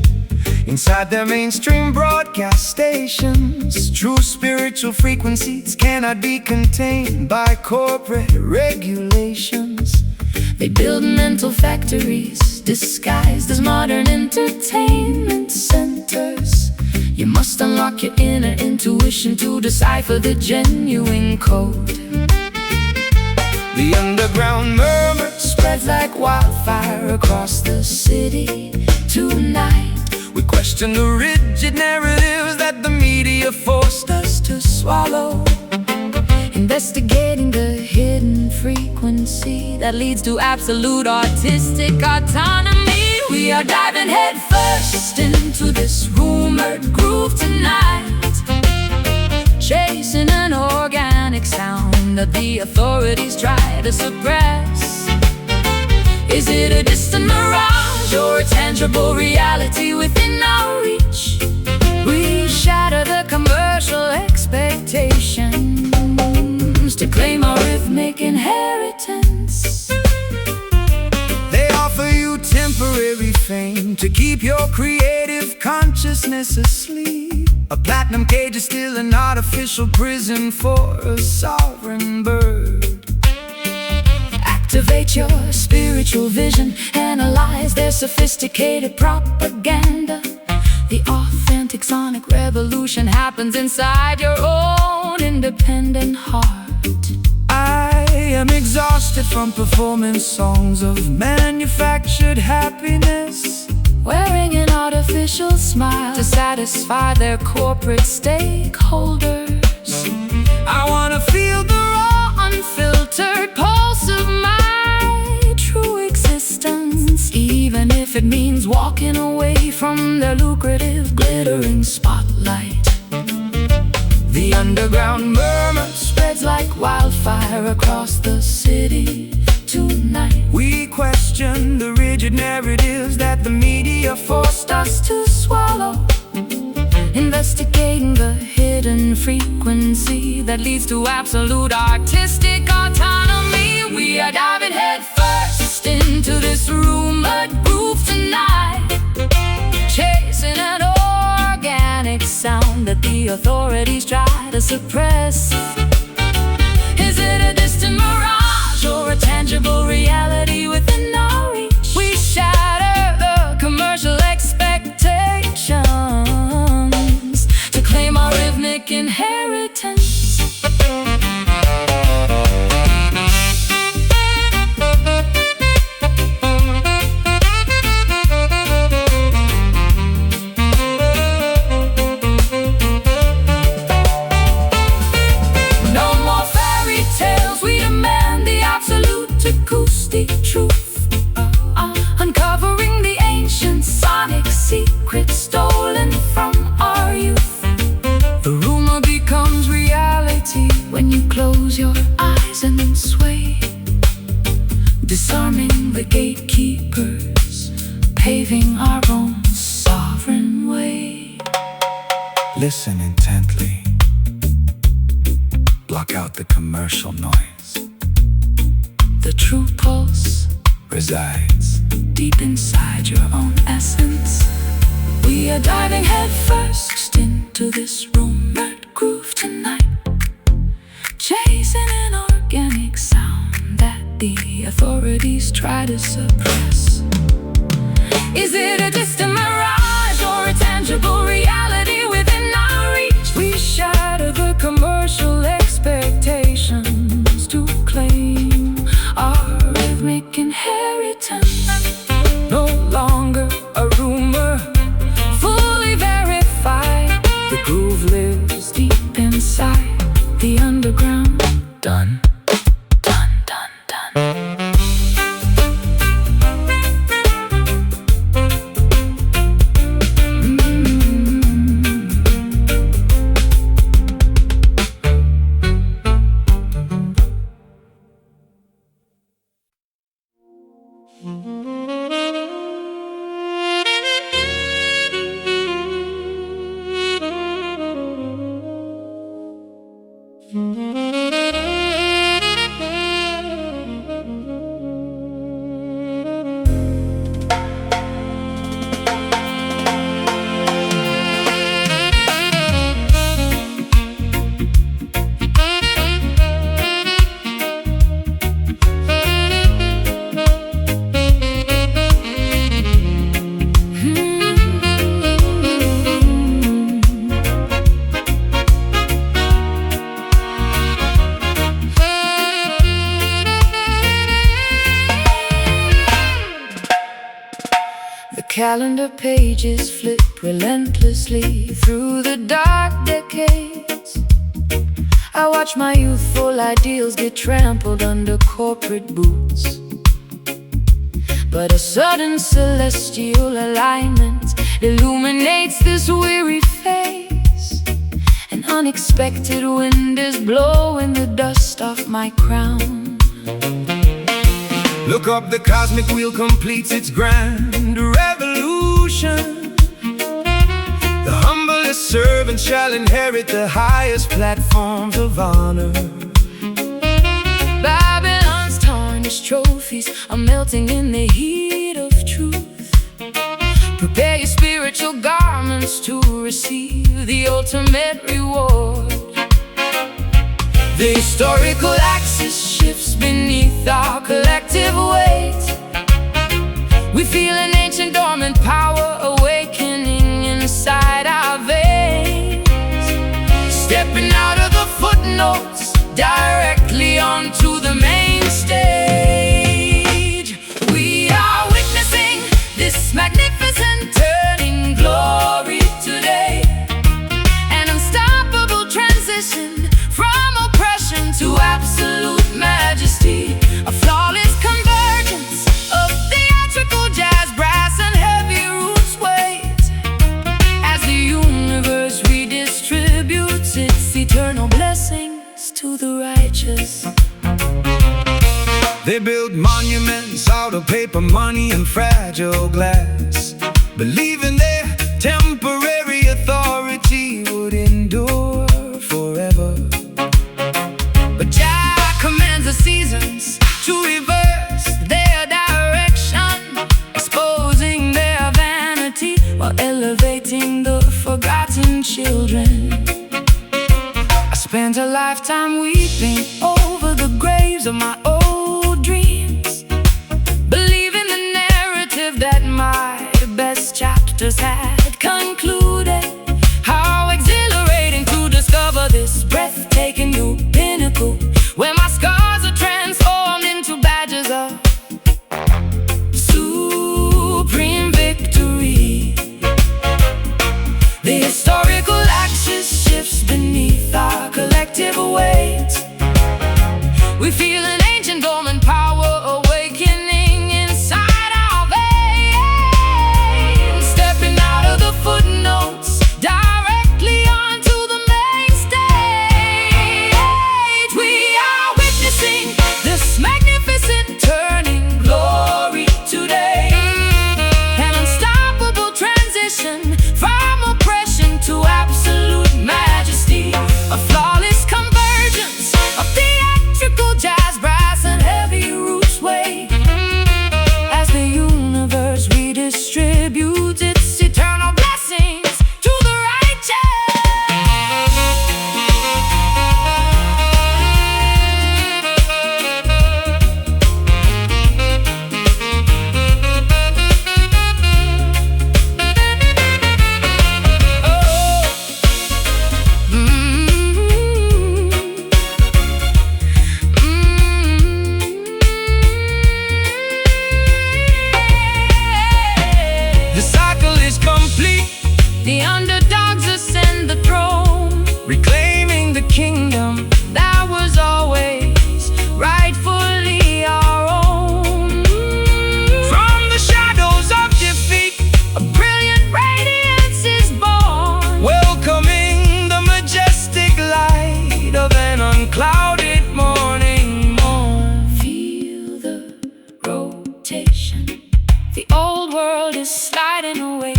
Speaker 2: inside their mainstream broadcast stations. True spiritual frequencies cannot be contained by corporate regulations.
Speaker 1: They build mental factories disguised as modern entertainment centers. You must unlock your inner intuition to decipher the genuine code.
Speaker 2: The underground murmur
Speaker 1: Spreads like wildfire across the city tonight.
Speaker 2: We question the rigid narratives that the media forced us to swallow.
Speaker 1: Investigating the hidden frequency that leads to absolute artistic autonomy. We are diving headfirst into this rumored groove tonight, chasing an organic sound that the authorities try to suppress. Is it a distant mirage or a tangible reality within our reach? We shatter the commercial expectations to claim our rhythmic inheritance.
Speaker 2: They offer you temporary fame to keep your creative consciousness asleep. A platinum cage is still an artificial prison for a sovereign bird.
Speaker 1: Activate your spiritual vision, analyze their sophisticated propaganda. The authentic sonic revolution happens inside your own independent heart.
Speaker 2: I am exhausted from performing songs of manufactured happiness,
Speaker 1: Wearing an artificial smile to satisfy their corporate stakeholders.
Speaker 2: I wanna feel the raw,
Speaker 1: Unfiltered pulse of my true existence, even if it means walking away from their lucrative glittering spotlight.
Speaker 2: the underground murmur
Speaker 1: Spreads like wildfire across the city tonight.
Speaker 2: We question the rigid narratives that the media
Speaker 1: Forced us to swallow, investigating the hidden frequency that leads to absolute artistic autonomy. We are diving headfirst into this rumored groove tonight, chasing an organic sound that the authorities try to suppress. Is it a distant mirage or a tangible reality within our reach? We shatter the commercial expectations to claim our rhythmic inheritance. Acoustic truth, uncovering the ancient sonic secrets stolen from our youth. The rumor becomes reality when you close your eyes and then sway, disarming the gatekeepers, paving our own sovereign way.
Speaker 2: Listen intently. Block out the commercial noise.
Speaker 1: The true pulse
Speaker 2: resides
Speaker 1: deep inside your own essence. We are diving headfirst into this rumored groove tonight, chasing an organic sound that the authorities try to suppress. Is it a distant mirage or a tangible reality within our reach? We shatter the commercial expectations to claim our rhythmic inheritance. No longer a rumor, fully verified. The groove lives deep inside the underground. Done, done, done, done. Calendar pages flip relentlessly through the dark decades. I watch my youthful ideals get trampled under corporate boots. But a sudden celestial alignment illuminates this weary face. An unexpected wind is blowing the dust off my crown.
Speaker 2: Look up, the cosmic wheel completes its grand revolution. The humblest servant shall inherit the highest platforms of honor.
Speaker 1: Babylon's tarnished trophies are melting in the heat of truth. Prepare your spiritual garments to receive the ultimate reward. The historical axis shifts beneath our collective weight. We feel an ancient dormant power awakening inside our veins. Stepping out of the footnotes directly onto the main stage. We are witnessing this magnificent turning glory today. An unstoppable transition from oppression to absolute majesty. A flawless convergence of theatrical jazz, brass and heavy roots weight, as the universe redistributes its eternal blessings to the righteous.
Speaker 2: They build monuments out of paper, money and fragile glass, believing their temporary authority would endure forever. But Jah commands the seasons to reverse their direction.
Speaker 1: answers had concluded. How exhilarating to discover this breathtaking new pinnacle, where my scars are transformed into badges of supreme victory. The historical axis shifts beneath our collective weight. We feel an ancient dormant power awakening inside our veins, stepping out of the footnotes directly onto the main stage. We are witnessing this magnificent turning glory today, an unstoppable transition from oppression to absolute majesty, a flawless convergence of theatrical jazz, brass, and heavy roots weight, as the universe redistributes its eternal blessings to the righteous. The cycle is complete. The underdogs ascend the throne, reclaiming the kingdom that was always rightfully our own. From the shadows of defeat, a brilliant radiance is born, welcoming the majestic light of an unclouded morning morn. Feel the rotation. The old world is sliding away.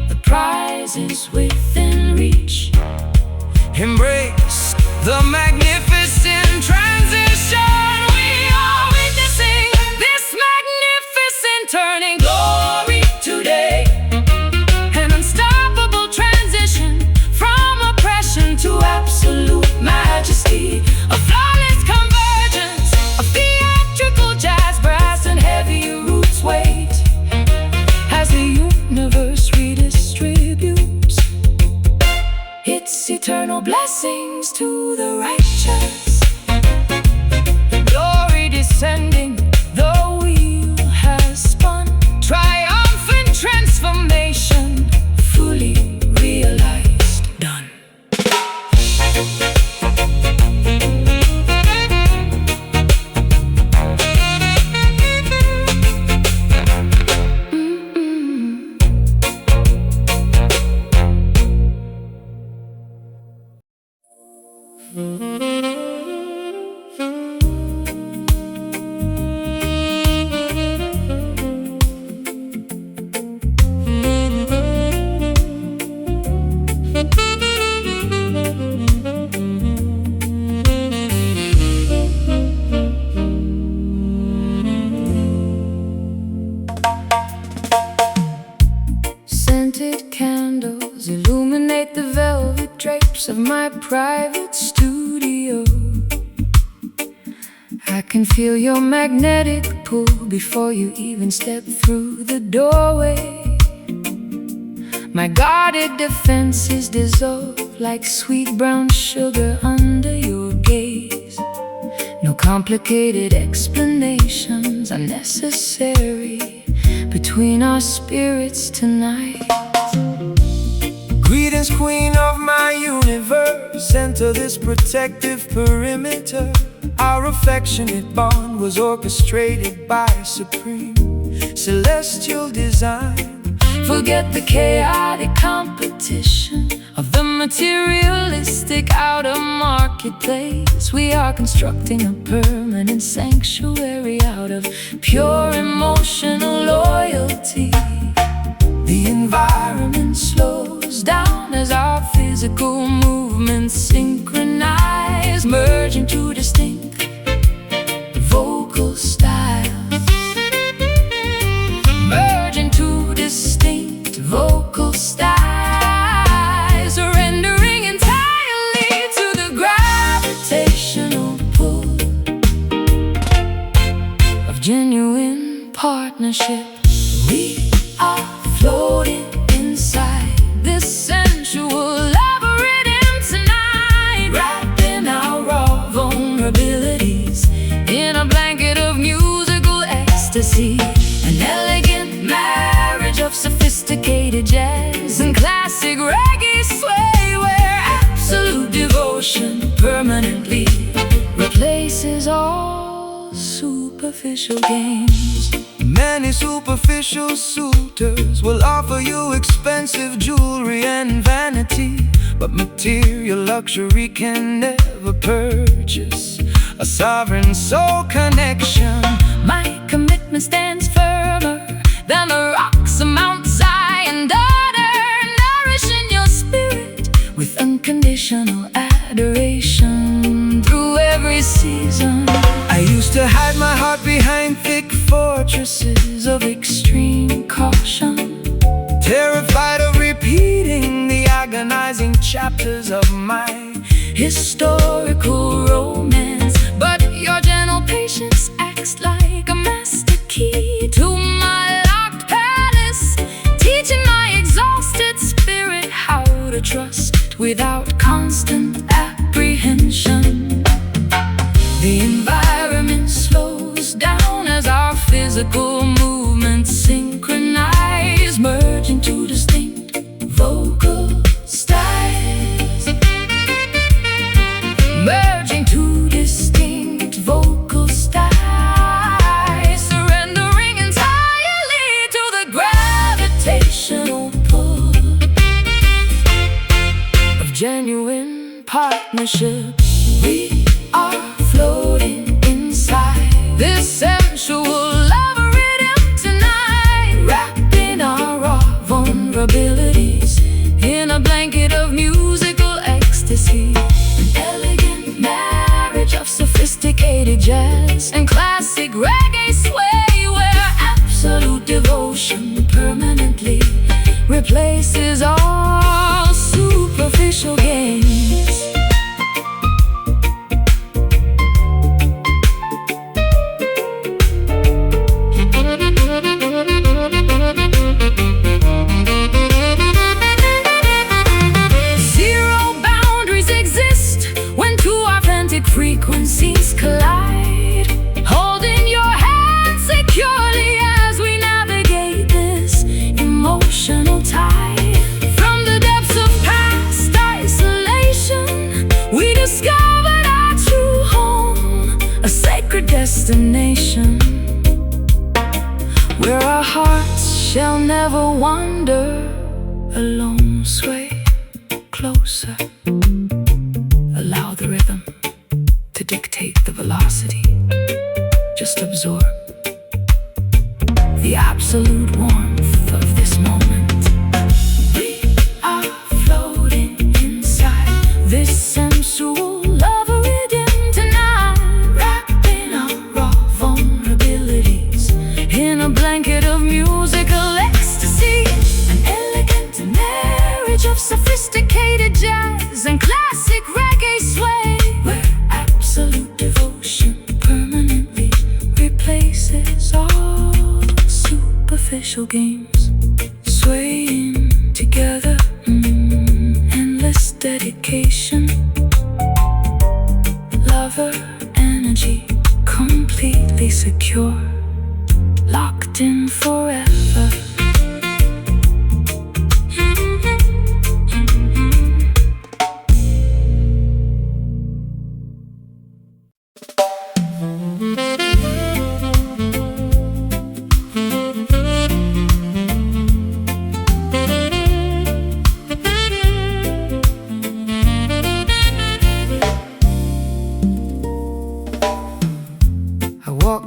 Speaker 1: The prize is within reach. Embrace the magnificent transition. We are witnessing this magnificent turning glory today, an unstoppable transition from oppression to absolute majesty, a flawless convergence of theatrical jazz, brass, and heavy roots weight, as the universe redistributes its eternal blessings to the righteous. The glory descending, the wheel has spun, triumphant transformation, fully realized, done. Scented candles illuminate the velvet drapes of my private studio. I can feel your magnetic pull before you even step through the doorway. My guarded defenses dissolve like sweet brown sugar under your gaze. No complicated explanations are necessary between our spirits tonight.
Speaker 2: Greetings, queen of my universe. Enter this protective perimeter. Our affectionate bond was orchestrated by supreme celestial design.
Speaker 1: Forget the chaotic competition of the materialistic outer marketplace. We are constructing a permanent sanctuary out of pure emotional loyalty. The environment slows down as our physical movements synchronize, merge into distinct vocal styles. Merge into distinct vocal styles, surrendering entirely to the gravitational pull of genuine partnership. We are floating An elegant marriage of sophisticated jazz and classic reggae sway, where absolute devotion permanently replaces all superficial games.
Speaker 2: Many superficial suitors will offer you expensive jewelry and vanity, but material luxury can never purchase a sovereign soul connection.
Speaker 1: My commitment stands firmer than the rocks of Mount Zion, daughter, nourishing your spirit with unconditional adoration through every season.
Speaker 2: I used to hide my heart behind thick fortresses of extreme caution, terrified of repeating the agonizing chapters of my
Speaker 1: historical romance. But your gentle patience acts like a master key to my locked palace, teaching my exhausted spirit how to trust without constant apprehension. The environment slows down as our physical movements synchronize, merging two distinct vocal styles. Merging two distinct vocal styles, surrendering entirely to the gravitational pull of genuine partnership. We are floating inside this sensual love rhythm tonight, wrapping our raw vulnerabilities in a blanket of musical ecstasy. An elegant marriage of sophisticated jazz and classic reggae sway, where absolute devotion permanently replaces all superficial games. Frequencies collide, holding your hand securely as we navigate this emotional tide. From the depths of past isolation, we discovered our true home, a sacred destination where our hearts shall never wander alone. Sway closer, allow the rhythm to dictate the velocity. Just absorb the absolute warmth of this moment. We are floating inside this sensual love rhythm tonight, wrapping our raw vulnerabilities in a blanket of musical ecstasy. An elegant marriage of sophisticated jazz and classic reggae sway, where absolute devotion permanently replaces all superficial games. Swaying together, endless dedication, lover energy completely secure, locked in forever.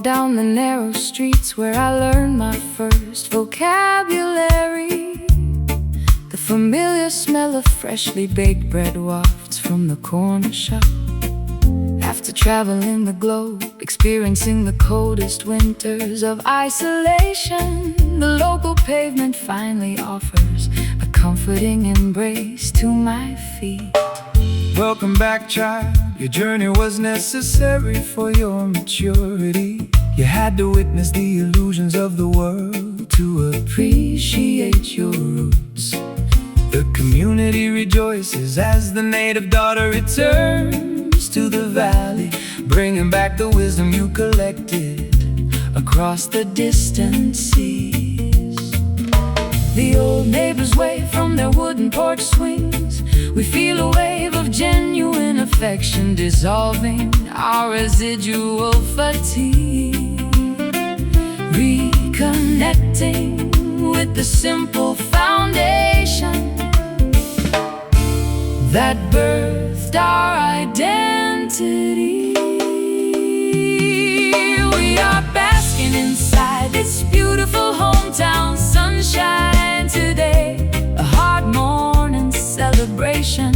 Speaker 1: Down the narrow streets where I learned my first vocabulary. The familiar smell of freshly baked bread wafts from the corner shop. After traveling the globe, experiencing the coldest winters of isolation, the local pavement finally offers a comforting embrace to my feet.
Speaker 2: Welcome back, child. Your journey was necessary for your maturity. You had to witness the illusions of the world to appreciate your roots. The community rejoices as the native daughter returns to the valley, bringing back the wisdom you collected across
Speaker 1: across the distant seas. The old neighbors wave from their wooden porch swings. We feel a wave of genuine affection dissolving our residual fatigue. Reconnecting with the simple foundation that birthed our identity. We are basking inside this beautiful hometown sunshine today, a hard morning celebration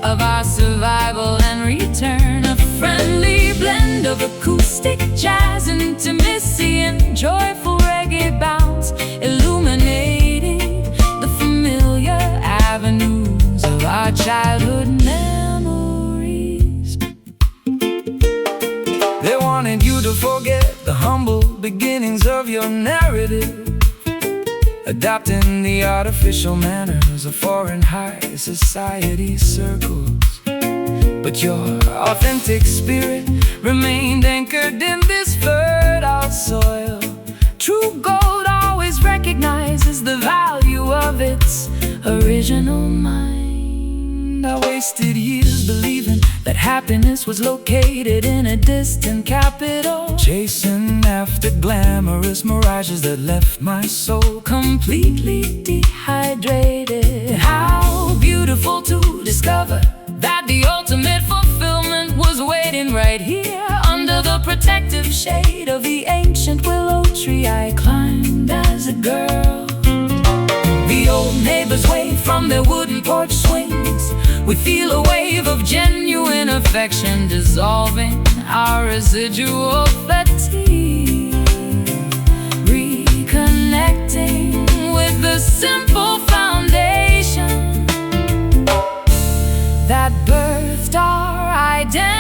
Speaker 1: of our survival and return, a friendly blend of acoustic jazz, intimacy, and joyful reggae bounce, illuminating the familiar avenues of our childhood memories.
Speaker 2: They wanted you to forget the humble beginnings of your narrative, adopting the artificial manners of foreign high society circles. But your authentic spirit remained anchored in this fertile soil. True gold always recognizes the value of its original mind. I wasted years believing that happiness was located in a distant capital, chasing after glamorous mirages that left my soul completely dehydrated. How beautiful to discover that the ultimate fulfillment was waiting right here, under the protective shade of the ancient willow tree I climbed as a girl. The old neighbors wave from their wooden porch swings. We feel a wave of genuine affection dissolving our residual fatigue. Reconnecting with the simple foundation that birthed our identity.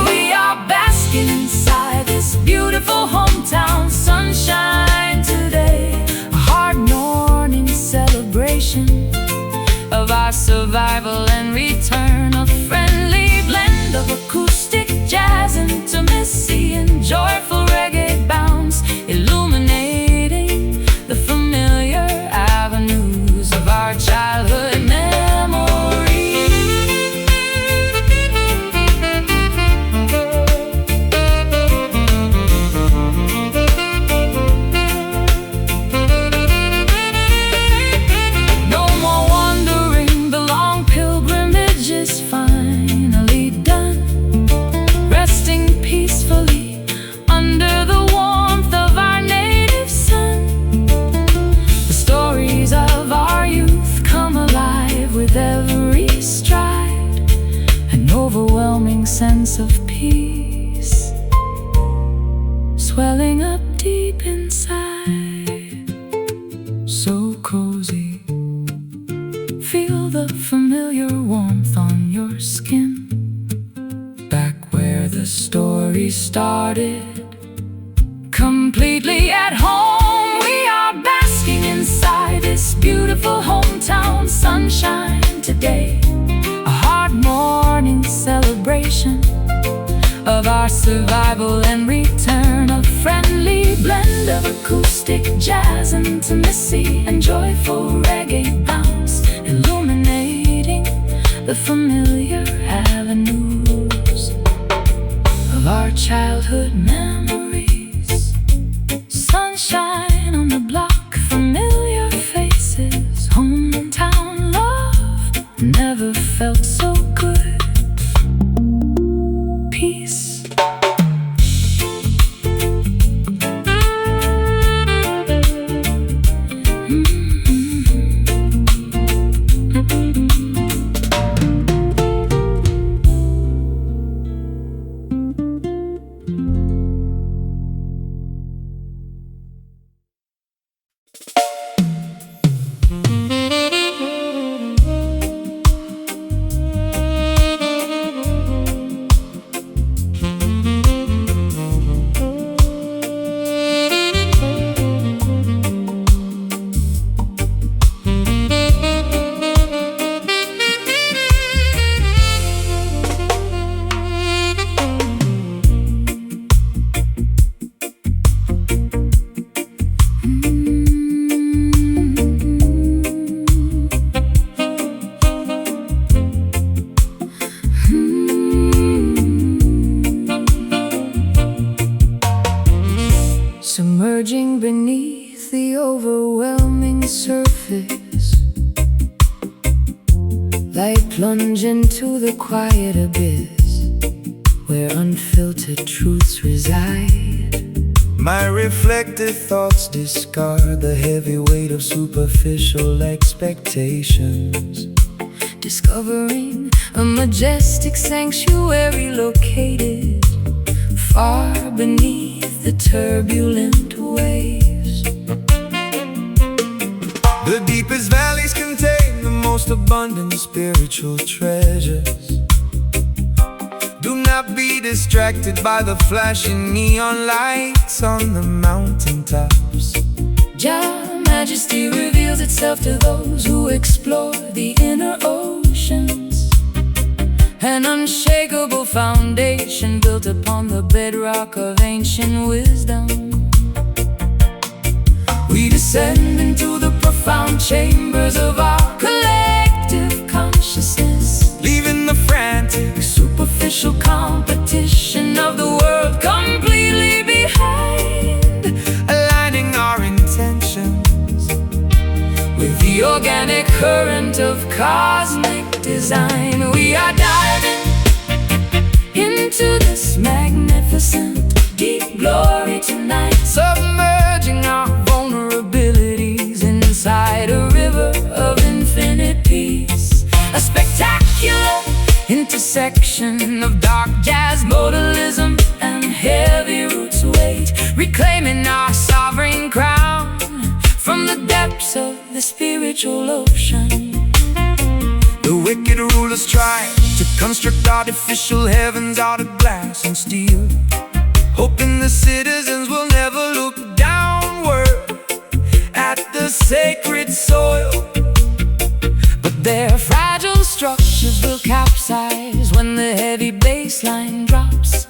Speaker 2: We are basking inside this beautiful hometown sunshine today, a hard morning celebration of our survival and return, a friendly blend of acoustic jazz, intimacy, and joyful reggae bounce, illuminating the familiar avenues of our childhood memories. No more wandering, the long pilgrimage is finally done, resting peacefully under the warmth of our native sun. The stories of our youth come alive with every stride, an overwhelming sense of peace swelling up deep inside. So cozy, feel the familiar warmth on your skin, back where the story started, completely at home. We are basking inside this beautiful hometown sunshine today, a hard morning celebration of our survival and return, a friendly blend of acoustic jazz, intimacy, and joyful reggae bounce, illuminating the familiar avenues of our childhood memories. Sunshine on the block, familiar faces, hometown love never felt so good. Peace.
Speaker 1: submerging beneath the overwhelming surface. Like plunge into the quiet abyss, where unfiltered truths reside.
Speaker 2: My reflective thoughts discard the heavy weight of superficial expectations,
Speaker 1: discovering a majestic sanctuary located far beneath the turbulent waves.
Speaker 2: The deepest valleys contain the most abundant spiritual treasures. Do not be distracted by the flashing neon lights on the mountaintops.
Speaker 1: Jah majesty reveals itself to those who explore the inner oceans, an unshakable foundation built upon the bedrock of ancient wisdom. We descend into the profound chambers of our collective consciousness,
Speaker 2: leaving the frantic,
Speaker 1: superficial competition of the world completely behind,
Speaker 2: aligning our intentions
Speaker 1: with the organic current of cosmic design. We are diving into this magnificent deep glory tonight,
Speaker 2: submerging our
Speaker 1: vulnerabilities inside a river of infinite peace. A spectacular intersection of dark jazz, modalism, and heavy roots weight, reclaiming our sovereign crown from the depths of the spiritual ocean.
Speaker 2: The wicked rulers try to construct artificial heavens out of glass and steel, hoping the citizens will never look downward at the sacred soil.
Speaker 1: But their fragile structures will capsize when the heavy bass line drops,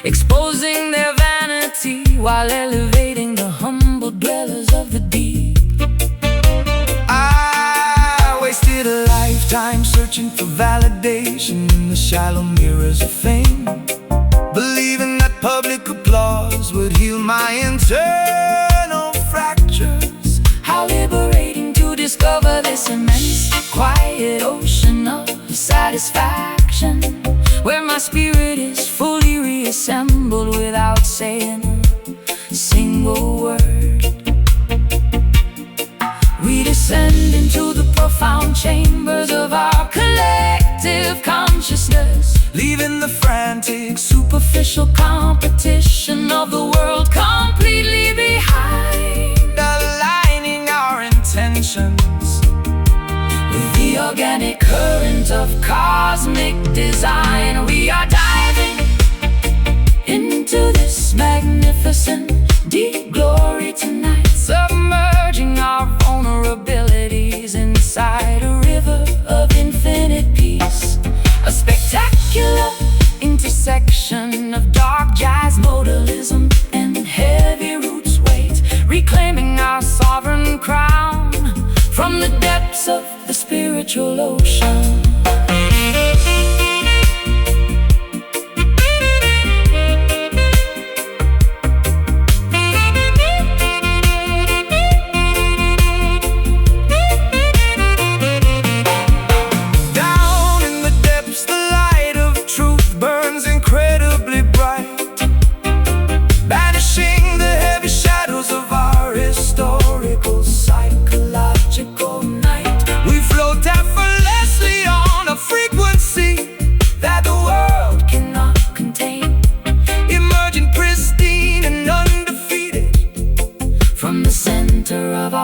Speaker 1: exposing their vanity while elevating the humble dwellers of the deep.
Speaker 2: I wasted a lifetime searching for validation in the shallow mirrors of fame, believing that public applause would heal my internal fractures.
Speaker 1: How liberating to discover this immense, quiet ocean of satisfaction, where my spirit is fully reassembled without saying a single word. We descend into the profound chambers of our collective consciousness,
Speaker 2: leaving the frantic,
Speaker 1: superficial competition of the world completely behind,
Speaker 2: aligning our intentions
Speaker 1: with the organic current of cosmic design. We are diving into this magnificent deep glory tonight,
Speaker 2: submerging
Speaker 1: our vulnerabilities inside a river of infinite peace. A spectacular intersection of dark jazz, modalism, and heavy roots weight, reclaiming our sovereign crown from the depths of the spiritual ocean.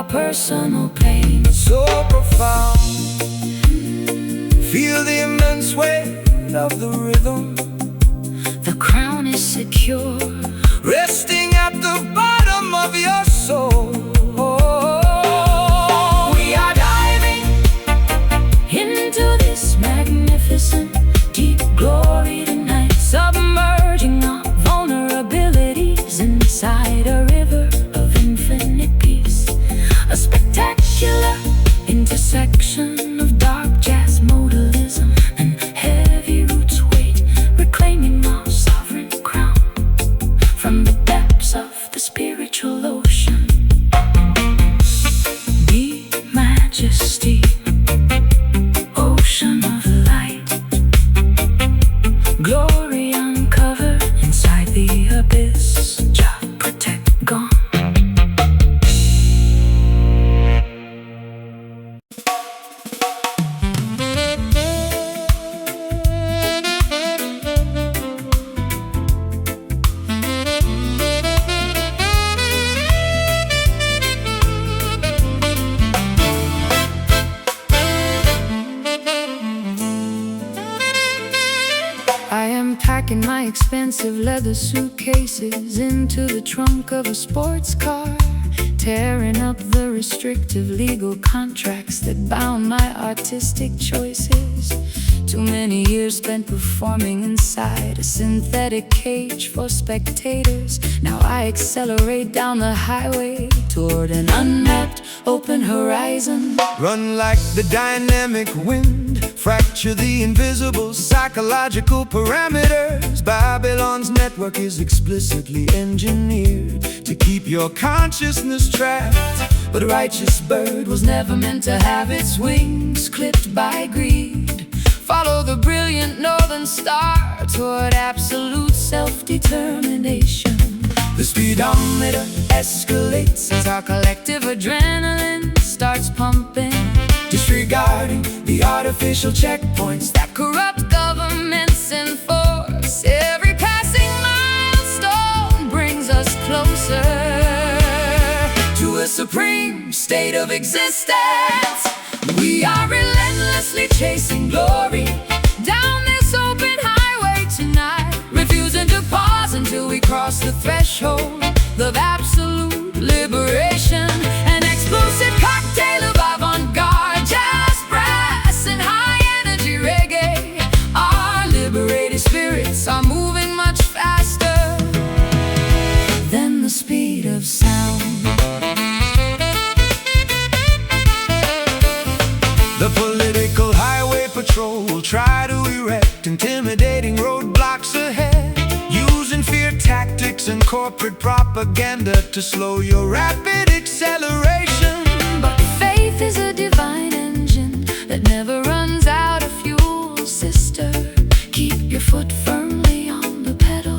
Speaker 1: Personal pain
Speaker 2: so profound, feel the immense weight of the rhythm.
Speaker 1: The crown is secure,
Speaker 2: resting at the bottom of your soul.
Speaker 1: We are diving into this magnificent deep glory tonight, submerging our vulnerabilities inside a river of infinite peace. A spectacular intersection of dark jazz, modalism, and heavy roots weight, reclaiming our sovereign crown from the depths of the spiritual ocean. Be majesty, ocean of light, glory uncovered inside the abyss. Jah protect gone. I am packing my expensive leather suitcases into the trunk of a sports car, tearing up the restrictive legal contracts that bound my artistic choices. Too many years spent performing inside a synthetic cage for spectators. Now I accelerate down the highway toward an unmapped open horizon.
Speaker 2: Run like the dynamic wind, fracture the invisible psychological parameters. Babylon's network is explicitly engineered to keep your consciousness trapped. But a righteous bird was never meant to have its wings clipped by greed. Follow the brilliant northern star toward absolute self-determination. The speedometer escalates as our collective adrenaline starts pumping, disregarding the artificial checkpoints that corrupt governments enforce. Every passing milestone brings us closer to a supreme state of existence. We are relentlessly chasing glory down this open highway tonight, refusing to pause until we cross the threshold of absolute liberation. An explosive cocktail of avant-garde jazz, brass, and high-energy reggae. Our liberated spirits are moving much faster than the speed of sound. The political highway patrol will try to erect intimidating roadblocks ahead, using fear tactics and corporate propaganda to slow your rapid acceleration.
Speaker 1: But faith is a divine engine that never runs out of fuel, sister. Keep your foot firmly on the pedal.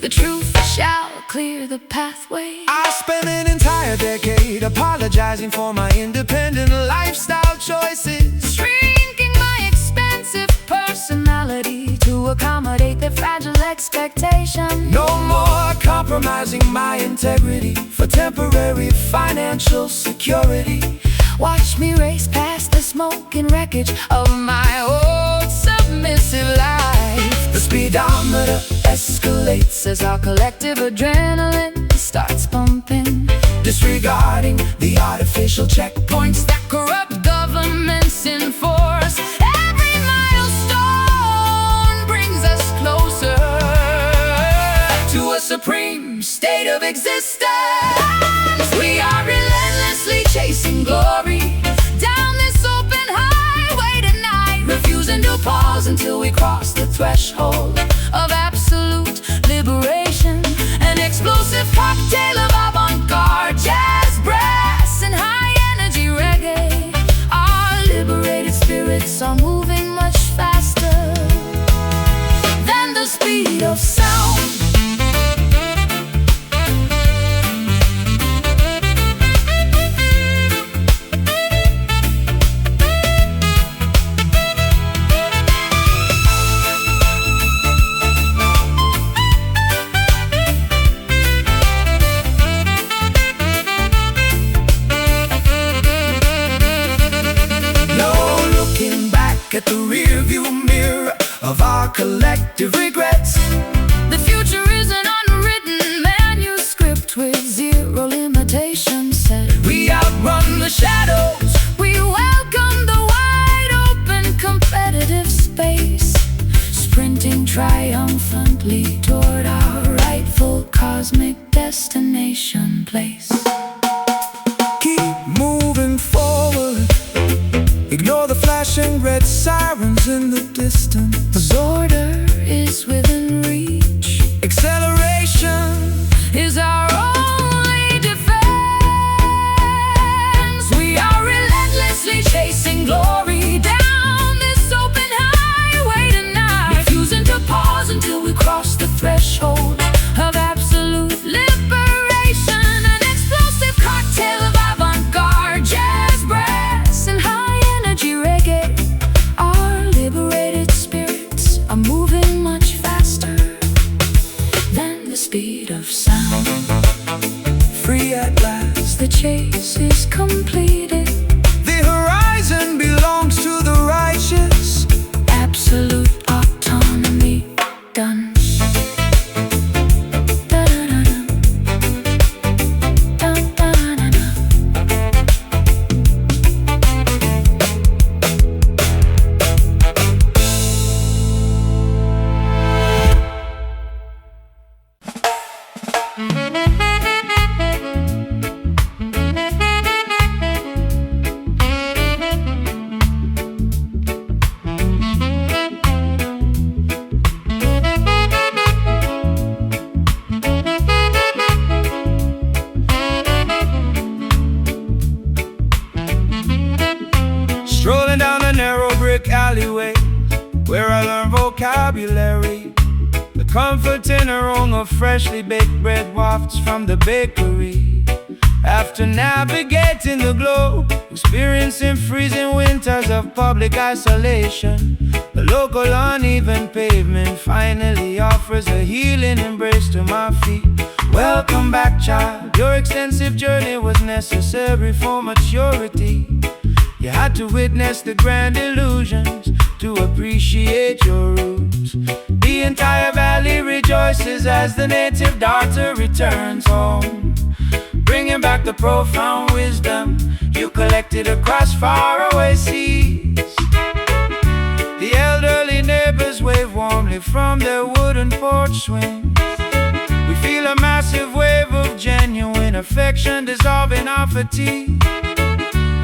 Speaker 1: The truth shall clear the pathway.
Speaker 2: I spent an entire decade apologizing for my independent lifestyle choices,
Speaker 1: Shrinking my expensive personality to accommodate their fragile expectations.
Speaker 2: no more compromising my integrity for temporary financial security.
Speaker 1: Watch me race past the smoke and wreckage of my old submissive life.
Speaker 2: The speedometer
Speaker 1: Escalates as our collective adrenaline starts pumping,
Speaker 2: disregarding the artificial checkpoints
Speaker 1: that corrupt governments enforce. Every milestone brings us closer to a supreme state of existence. We are relentlessly chasing glory down this open highway tonight, refusing to pause until we cross the threshold of absolute liberation. An explosive cocktail of avant-garde jazz, brass, and high-energy reggae. Our liberated spirits are moving much faster than the speed of sound.
Speaker 2: at the rearview mirror of our collective regrets.
Speaker 1: The future is an unwritten manuscript with zero limitations set.
Speaker 2: We outrun the shadows.
Speaker 1: We welcome the wide open competitive space, sprinting triumphantly toward our rightful cosmic destination place.
Speaker 2: Keep moving forward. Ignore the flashing red sirens in the distance.
Speaker 1: The order is within reach.
Speaker 2: Acceleration
Speaker 1: Is our own speed of sound.
Speaker 2: Free at last,
Speaker 1: The chase is completed.
Speaker 2: the horizon belongs to the righteous.
Speaker 1: Absolute autonomy done. Da-da-da-da. Da-da-da-da.
Speaker 2: Strolling down a narrow brick alleyway where I learn vocabulary. The comforting aroma of freshly baked bread wafts from the bakery. After navigating the globe, experiencing freezing winters of public isolation, the local uneven pavement finally offers a healing embrace to my feet. Welcome back, child. Your extensive journey was necessary for maturity. You had to witness the grand illusions to appreciate your roots. The entire valley rejoices as the native daughter returns home, bringing back the profound wisdom you collected across faraway seas. The elderly neighbors wave warmly from their wooden porch swings. We feel a massive wave of genuine affection dissolving our fatigue,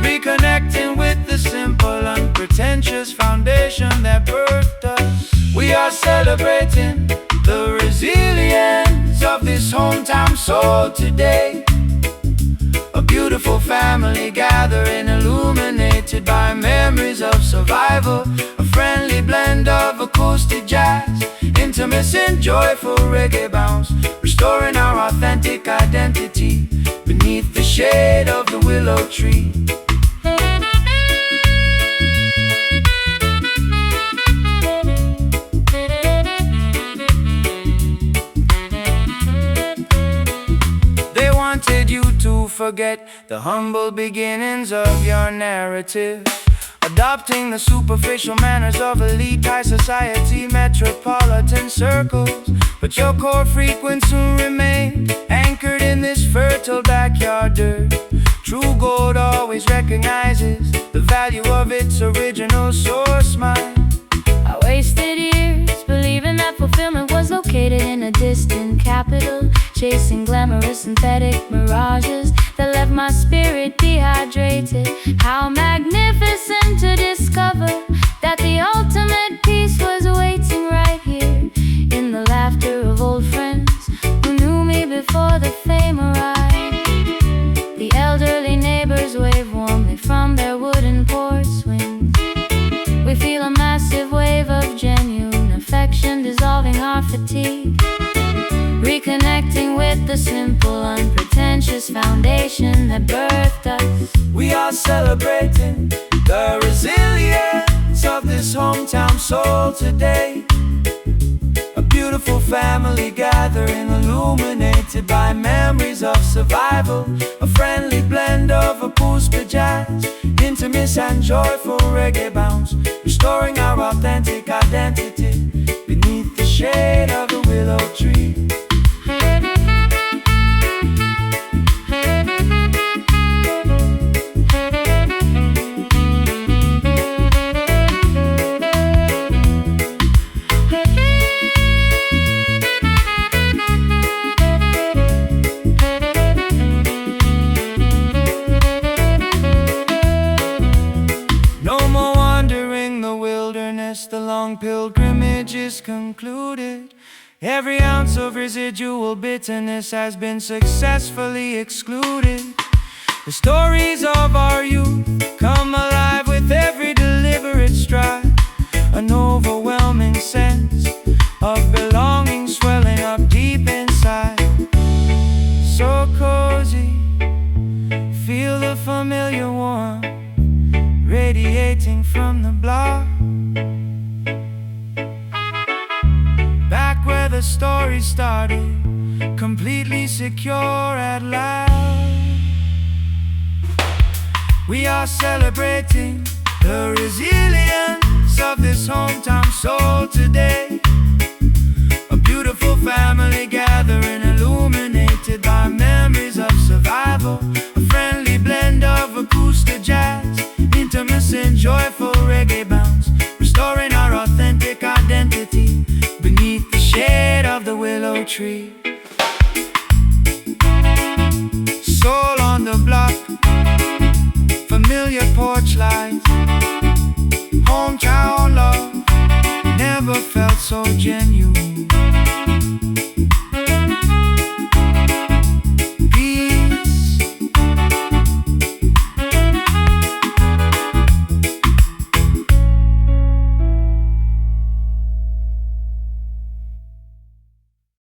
Speaker 2: reconnecting with the simple, unpretentious foundation that birthed us. We are celebrating the resilience of this hometown soul today. A beautiful family gathering, illuminated by memories of survival. A friendly blend of acoustic jazz, intimacy and joyful reggae bounce, restoring our authentic identity beneath the shade of the willow tree. You to forget the humble beginnings of your narrative, adopting the superficial manners of elite high society metropolitan circles. But your core frequency remained anchored in this fertile backyard dirt. True gold always recognizes the value of its original source mind.
Speaker 1: I wasted years believing that fulfillment was located in a distant capital, chasing glamorous synthetic mirages that left my spirit dehydrated. How magnificent to discover that the ultimate peace was waiting right here, in the laughter of old friends who knew me before the fame arrived. The elderly neighbors wave warmly from their wooden porch swings. We feel a massive wave of genuine affection dissolving our fatigue, reconnecting with the simple, unpretentious foundation that birthed us.
Speaker 2: We are celebrating the resilience of this hometown soul today. A beautiful family gathering, illuminated by memories of survival. A friendly blend of acoustic jazz, intimacy and joyful reggae bounce, restoring our authentic identity beneath the shade of the willow tree. The long pilgrimage is concluded. Every ounce of residual bitterness has been successfully excluded. The stories of our youth come alive with every deliberate stride. An overwhelming sense of belonging swelling up deep inside. So cozy, feel the familiar warmth radiating from the block. Back where the story started, completely secure at last. We are celebrating the resilience of this hometown soul today.